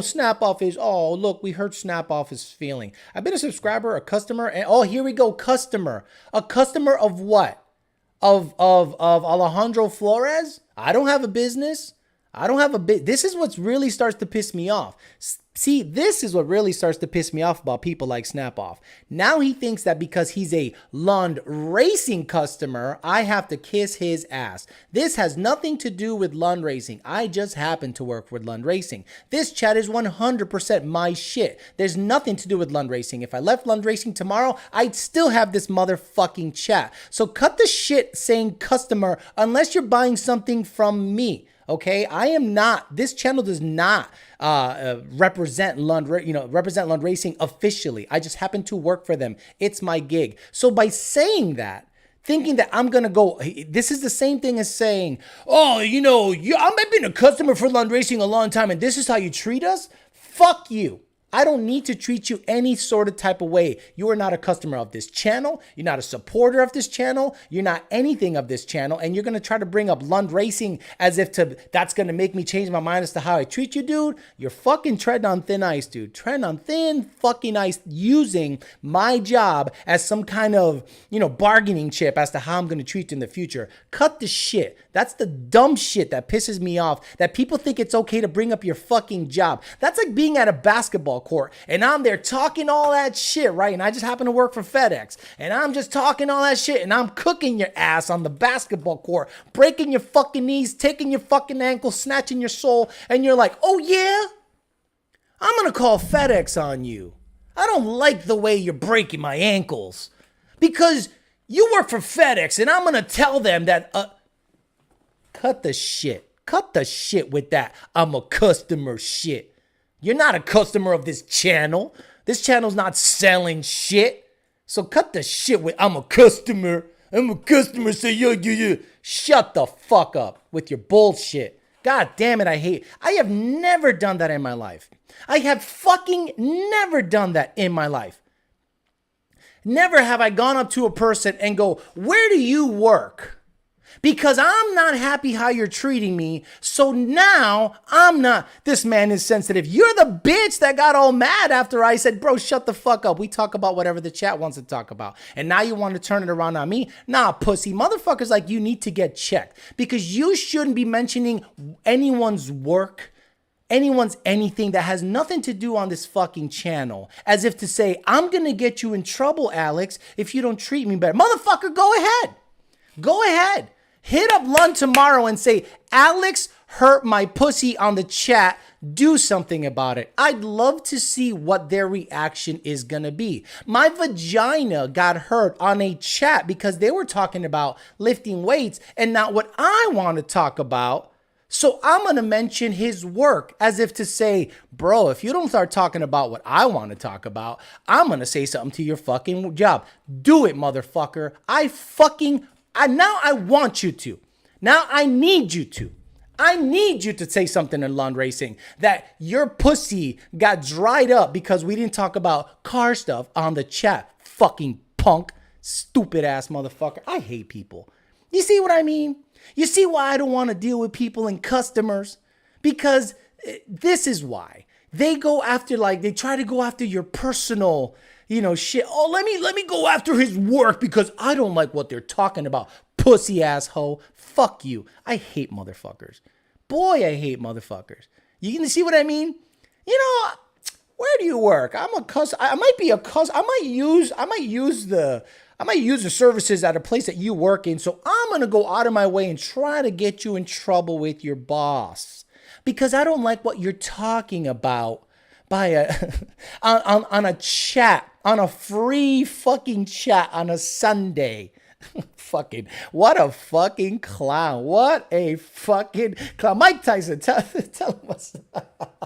Snap off is, look, we heard snap off is feeling. I've been a subscriber, a customer, and here we go, customer. A customer of what? Of Alejandro Flores? I don't have a business. This is what really starts to piss me off. See, this is what really starts to piss me off about people like Snap Off. Now he thinks that because he's a Lund Racing customer, I have to kiss his ass. This has nothing to do with Lund Racing. I just happen to work with Lund Racing. This chat is 100% my shit. There's nothing to do with Lund Racing. If I left Lund Racing tomorrow, I'd still have this motherfucking chat. So cut the shit saying customer unless you're buying something from me. Okay, this channel does not represent Lund Racing officially. I just happen to work for them. It's my gig. So by saying that, thinking that I'm going to go, this is the same thing as saying, I've been a customer for Lund Racing a long time and this is how you treat us? Fuck you. I don't need to treat you any sort of type of way. You are not a customer of this channel. You're not a supporter of this channel. You're not anything of this channel. And you're going to try to bring up Lund Racing as if that's going to make me change my mind as to how I treat you, dude. You're fucking treading on thin ice, dude. Treading on thin fucking ice using my job as some kind of, bargaining chip as to how I'm going to treat you in the future. Cut the shit. That's the dumb shit that pisses me off, that people think it's okay to bring up your fucking job. That's like being at a basketball court and I'm there talking all that shit, right? And I just happen to work for FedEx and I'm just talking all that shit and I'm cooking your ass on the basketball court, breaking your fucking knees, taking your fucking ankles, snatching your soul. And you're like, oh yeah, I'm going to call FedEx on you. I don't like the way you're breaking my ankles because you work for FedEx and I'm going to tell them that, cut the shit with that. I'm a customer shit. You're not a customer of this channel. This channel's not selling shit. So cut the shit with I'm a customer. Say yo. Shut the fuck up with your bullshit. God damn it, I have never done that in my life. I have fucking never done that in my life. Never have I gone up to a person and go, where do you work? Because I'm not happy how you're treating me. So now I'm not. This man is sensitive. You're the bitch that got all mad after I said, bro, shut the fuck up. We talk about whatever the chat wants to talk about. And now you want to turn it around on me? Nah, pussy. Motherfuckers like you need to get checked. Because you shouldn't be mentioning anyone's work, anyone's anything that has nothing to do on this fucking channel. As if to say, I'm going to get you in trouble, Alex, if you don't treat me better. Motherfucker, go ahead. Go ahead. Hit up Lund tomorrow and say, Alex hurt my pussy on the chat. Do something about it. I'd love to see what their reaction is going to be. My vagina got hurt on a chat because they were talking about lifting weights and not what I want to talk about. So I'm going to mention his work as if to say, bro, if you don't start talking about what I want to talk about, I'm going to say something to your fucking job. Do it, motherfucker. Now I want you to. Now I need you to. I need you to say something in Lund Racing that your pussy got dried up because we didn't talk about car stuff on the chat. Fucking punk. Stupid ass motherfucker. I hate people. You see what I mean? You see why I don't want to deal with people and customers? Because this is why. They go after, they try to go after your personal, shit. Oh, let me go after his work because I don't like what they're talking about. Pussy asshole. Fuck you. I hate motherfuckers. Boy, I hate motherfuckers. You can see what I mean? Where do you work? I'm a cuss. I might be a cuss. I might use the services at a place that you work in. So I'm going to go out of my way and try to get you in trouble with your boss because I don't like what you're talking about on a chat, on a free fucking chat on a Sunday. Fucking, what a fucking clown. What a fucking clown. Mike Tyson, tell him what's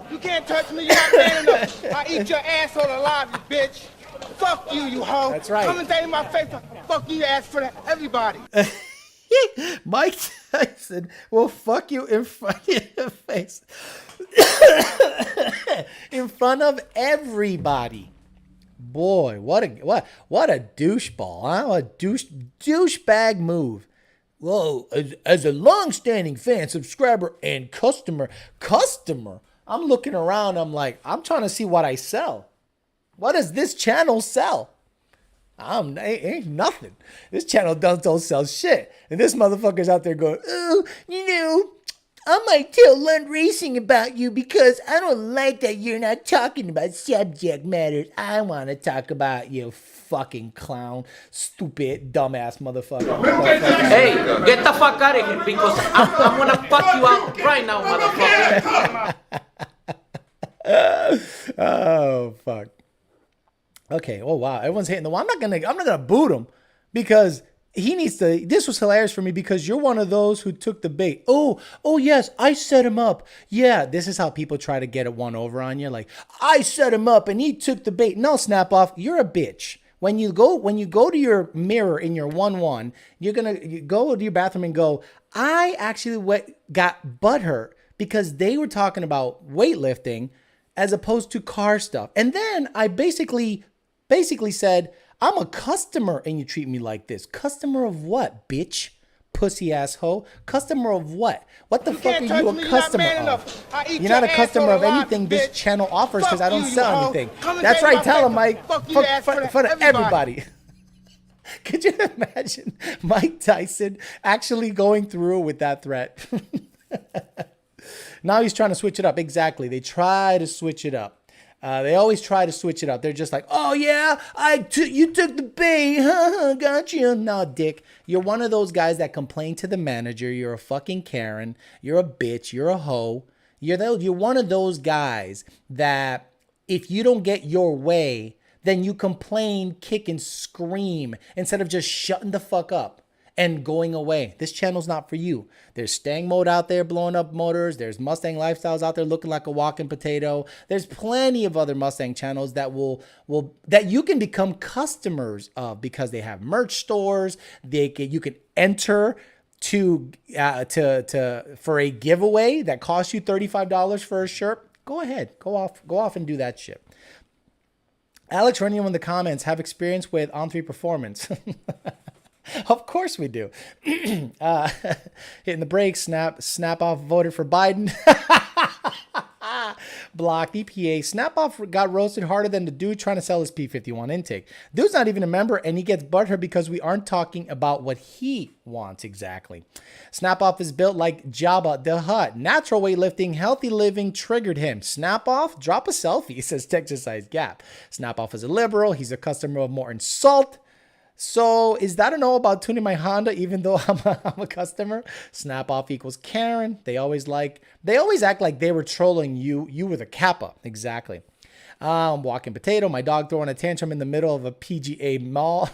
You can't touch me, you're not man enough. I eat your asshole alive, you bitch. Fuck you, you hoe. That's right. Come and say in my face, fuck you, ass for that, everybody. Mike Tyson will fuck you in front of your face. In front of everybody. Boy, what a doucheball, huh? A douchebag move. Whoa, as a long-standing fan, subscriber, and customer, I'm looking around, I'm trying to see what I sell. What does this channel sell? Ain't nothing. This channel don't sell shit. And this motherfucker's out there going, oh, I might tell Lund Racing about you because I don't like that you're not talking about subject matters. I want to talk about you, fucking clown, stupid, dumbass motherfucker. Hey, get the fuck out of here because I'm going to fuck you out right now, motherfucker. Oh, fuck. Okay. Oh, wow. Everyone's hating the wall. I'm not gonna boot him because he needs to. This was hilarious for me because you're one of those who took the bait. Oh, yes, I set him up. Yeah, this is how people try to get a one over on you. Like, I set him up and he took the bait. No, snap off. You're a bitch. When you go to your mirror in your 1-1, you go to your bathroom and go, I actually got butthurt because they were talking about weightlifting as opposed to car stuff. And then I basically said, I'm a customer and you treat me like this. Customer of what, bitch? Pussy asshole. Customer of what? What the fuck are you a customer of? You're not a customer of anything this channel offers because I don't sell anything. That's right. Tell him, Mike. In front of everybody. Could you imagine Mike Tyson actually going through with that threat? Now he's trying to switch it up. Exactly. They try to switch it up. They always try to switch it up. They're just like, oh, yeah, you took the bait. Got you. No, dick. You're one of those guys that complain to the manager. You're a fucking Karen. You're a bitch. You're a hoe. You're one of those guys that if you don't get your way, then you complain, kick, and scream instead of just shutting the fuck up and going away. This channel's not for you. There's Stang Mode out there blowing up motors. There's Mustang Lifestyles out there looking like a walking potato. There's plenty of other Mustang channels that that you can become customers of because they have merch stores. You can enter for a giveaway that costs you $35 for a shirt. Go ahead. Go off and do that shit. Alex running in the comments have experience with On3 performance. Of course we do. Hitting the brakes, snap off voted for Biden. Blocked EPA. Snap off got roasted harder than the dude trying to sell his P51 intake. Dude's not even a member and he gets butthurt because we aren't talking about what he wants exactly. Snap off is built like Jabba the Hutt. Natural weightlifting, healthy living triggered him. Snap off, drop a selfie, says Texas Size Gap. Snap off is a liberal. He's a customer of Morton Salt. So is that a no about tuning my Honda even though I'm a customer? Snap off equals Karen. They always act like they were trolling you. You were the Kappa. Exactly. Walking potato. My dog throwing a tantrum in the middle of a PGA mall.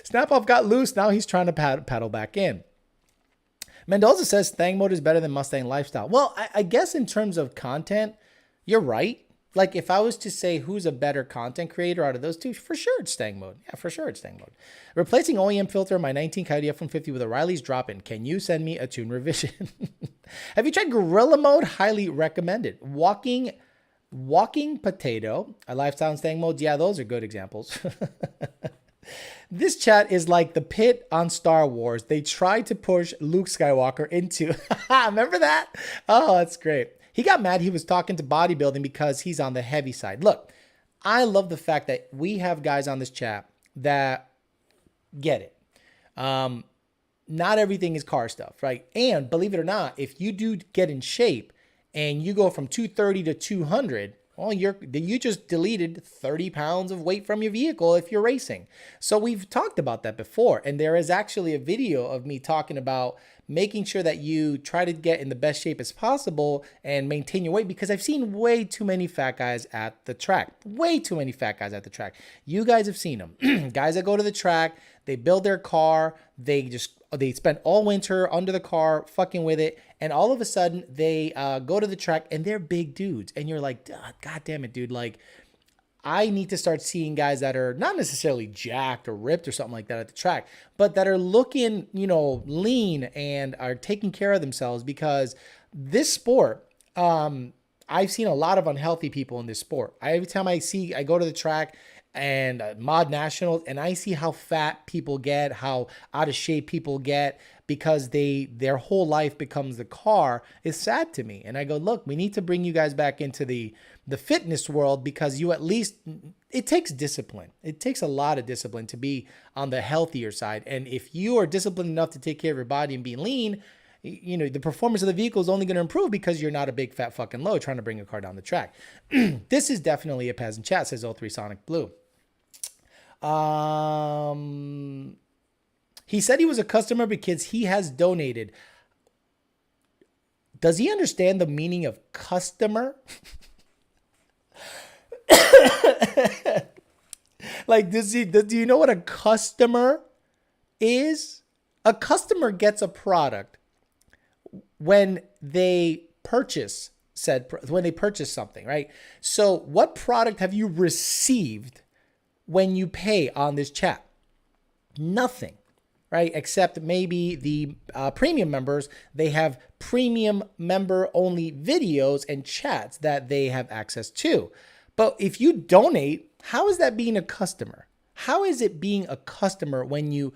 Snap off got loose. Now he's trying to paddle back in. Mendoza says Thang mode is better than Mustang lifestyle. Well, I guess in terms of content, you're right. Like if I was to say who's a better content creator out of those two, for sure it's Stang mode. Yeah, for sure it's Stang mode. Replacing OEM filter in my 19 Coyote F-150 with a Riley's drop-in. Can you send me a tune revision? Have you tried Gorilla mode? Highly recommended. Walking potato. A lifestyle Stang mode. Yeah, those are good examples. This chat is like the pit on Star Wars. They tried to push Luke Skywalker into. Remember that? Oh, that's great. He got mad he was talking to bodybuilding because he's on the heavy side. Look, I love the fact that we have guys on this chat that get it. Not everything is car stuff, right? And believe it or not, if you do get in shape and you go from 230 to 200, well, you just deleted 30 pounds of weight from your vehicle if you're racing. So we've talked about that before. And there is actually a video of me talking about making sure that you try to get in the best shape as possible and maintain your weight, because I've seen way too many fat guys at the track. Way too many fat guys at the track. You guys have seen them. Guys that go to the track, they build their car, they spend all winter under the car fucking with it, and all of a sudden they go to the track and they're big dudes. And you're like, God damn it, dude. Like, I need to start seeing guys that are not necessarily jacked or ripped or something like that at the track, but that are looking, lean and are taking care of themselves, because this sport, I've seen a lot of unhealthy people in this sport. Every time I go to the track and Mod Nationals, and I see how fat people get, how out of shape people get, because their whole life becomes the car, is sad to me. And I go, look, we need to bring you guys back into the fitness world, because it takes discipline. It takes a lot of discipline to be on the healthier side. And if you are disciplined enough to take care of your body and be lean, the performance of the vehicle is only going to improve because you're not a big fat fucking load trying to bring a car down the track. This is definitely a Peasant chat, says 03 Sonic Blue. He said he was a customer because he has donated. Does he understand the meaning of customer? Like, do you know what a customer is? A customer gets a product when they purchase something, right? So what product have you received when you pay on this chat? Nothing, right? Except maybe the premium members, they have premium member only videos and chats that they have access to. But if you donate, how is that being a customer? How is it being a customer when you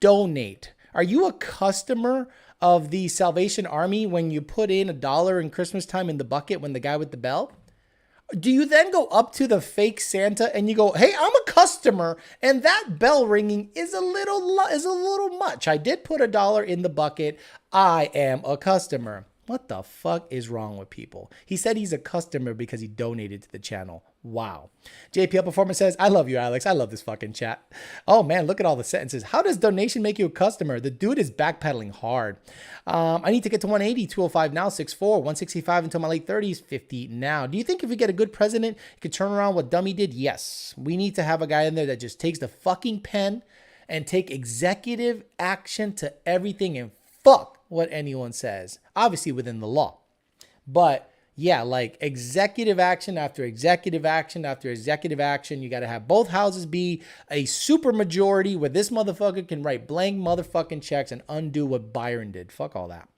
donate? Are you a customer of the Salvation Army when you put in $1 in Christmas time in the bucket when the guy with the bell? Do you then go up to the fake Santa and you go, hey, I'm a customer, and that bell ringing is a little much. I did put $1 in the bucket. I am a customer. What the fuck is wrong with people? He said he's a customer because he donated to the channel. Wow. JPL Performance says, I love you, Alex. I love this fucking chat. Oh, man, look at all the sentences. How does donation make you a customer? The dude is backpedaling hard. I need to get to 180, 205 now, 6'4", 165 until my late 30s, 50 now. Do you think if we get a good president, he could turn around what Dummy did? Yes. We need to have a guy in there that just takes the fucking pen and take executive action to everything and fuck what anyone says, obviously within the law. But yeah, like executive action after executive action after executive action. You got to have both houses be a super majority where this motherfucker can write blank motherfucking checks and undo what Byron did. Fuck all that.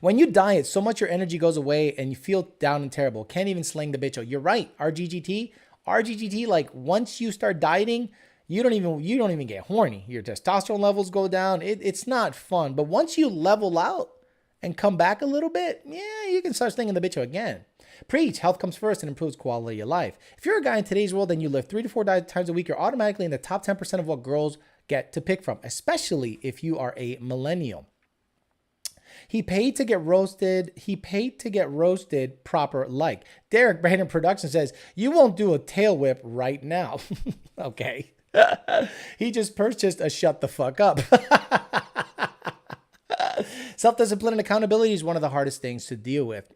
When you diet, so much your energy goes away and you feel down and terrible. Can't even sling the bitch. You're right. RGGT, like once you start dieting, you don't even get horny. Your testosterone levels go down. It's not fun. But once you level out and come back a little bit, yeah, you can start slinging the bitch again. Preach. Health comes first and improves quality of life. If you're a guy in today's world and you lift 3 to 4 times a week, you're automatically in the top 10% of what girls get to pick from, especially if you are a millennial. He paid to get roasted. Proper like. Derek Brandon Production says, you won't do a tail whip right now. Okay. He just purchased a shut the fuck up. Self-discipline and accountability is one of the hardest things to deal with.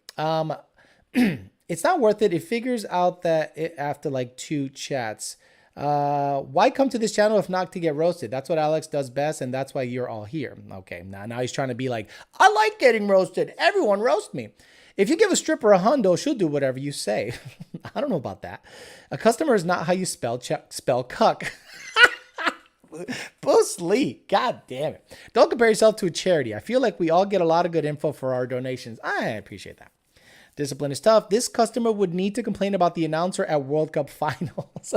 It's not worth it. It figures out that after like 2 chats. Why come to this channel if not to get roasted? That's what Alex does best, and that's why you're all here. Okay, now he's trying to be like, I like getting roasted. Everyone roast me. If you give a stripper a hundo, she'll do whatever you say. I don't know about that. A customer is not how you spell cuck. Bruce Lee, god damn it. Don't compare yourself to a charity. I feel like we all get a lot of good info for our donations. I appreciate that. Discipline is tough. This customer would need to complain about the announcer at World Cup finals.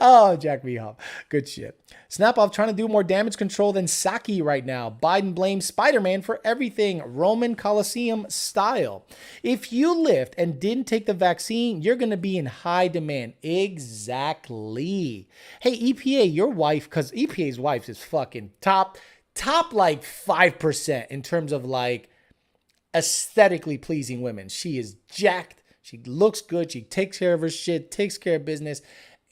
Oh, Jack me up. Good shit. Snap off trying to do more damage control than Saki right now. Biden blames Spider-Man for everything. Roman Coliseum style. If you lift and didn't take the vaccine, you're going to be in high demand. Exactly. Hey, EPA, your wife, because EPA's wife is fucking top like 5% in terms of like aesthetically pleasing women. She is jacked. She looks good. She takes care of her shit, takes care of business.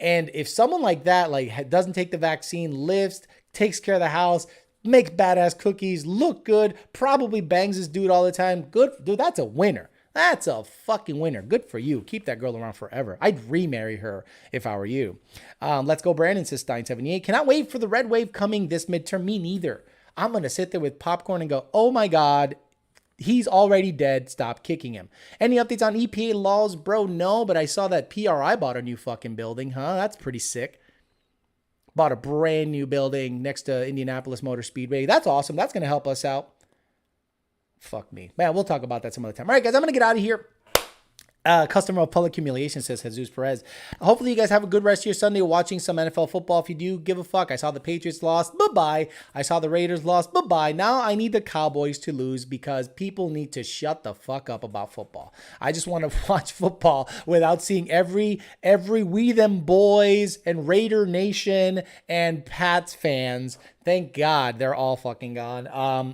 And if someone like that, like doesn't take the vaccine, lifts, takes care of the house, makes badass cookies, look good, probably bangs this dude all the time. Good, dude, that's a winner. That's a fucking winner. Good for you. Keep that girl around forever. I'd remarry her if I were you. Let's go, Brandon, says Stein78. Cannot wait for the red wave coming this midterm. Me neither. I'm going to sit there with popcorn and go, oh my God, he's already dead. Stop kicking him. Any updates on EPA laws, bro? No, but I saw that PRI bought a new fucking building, huh? That's pretty sick. Bought a brand new building next to Indianapolis Motor Speedway. That's awesome. That's going to help us out. Fuck me. Man, we'll talk about that some other time. All right, guys, I'm going to get out of here. Customer of public humiliation, says Jesus Perez. Hopefully you guys have a good rest of your Sunday watching some NFL football. If you do, give a fuck. I saw the Patriots lost. Bye-bye. I saw the Raiders lost. Bye-bye. Now I need the Cowboys to lose because people need to shut the fuck up about football. I just want to watch football without seeing every We Them Boys and Raider Nation and Pats fans. Thank God they're all fucking gone.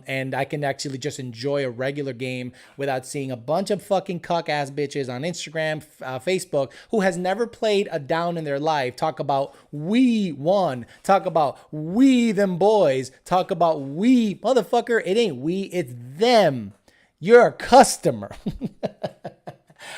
And I can actually just enjoy a regular game without seeing a bunch of fucking cuck-ass bitches on Instagram, Facebook, who has never played a down in their life. Talk about we won. Talk about we them boys. Talk about we. Motherfucker, it ain't we, it's them. You're a customer.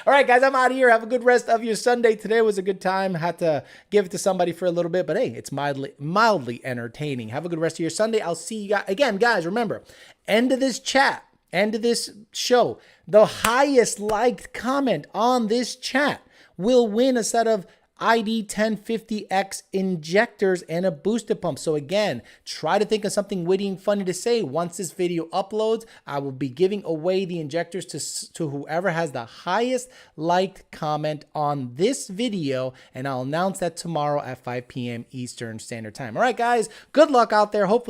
All right, guys, I'm out of here. Have a good rest of your Sunday. Today was a good time. Had to give it to somebody for a little bit, but hey, it's mildly entertaining. Have a good rest of your Sunday. I'll see you guys again, guys. Remember, end of this chat, end of this show, the highest liked comment on this chat will win a set of ID 1050X injectors and a booster pump. So again, try to think of something witty and funny to say. Once this video uploads, I will be giving away the injectors to whoever has the highest liked comment on this video, and I'll announce that tomorrow at 5 p.m. Eastern Standard Time. All right, guys, good luck out there. Hopefully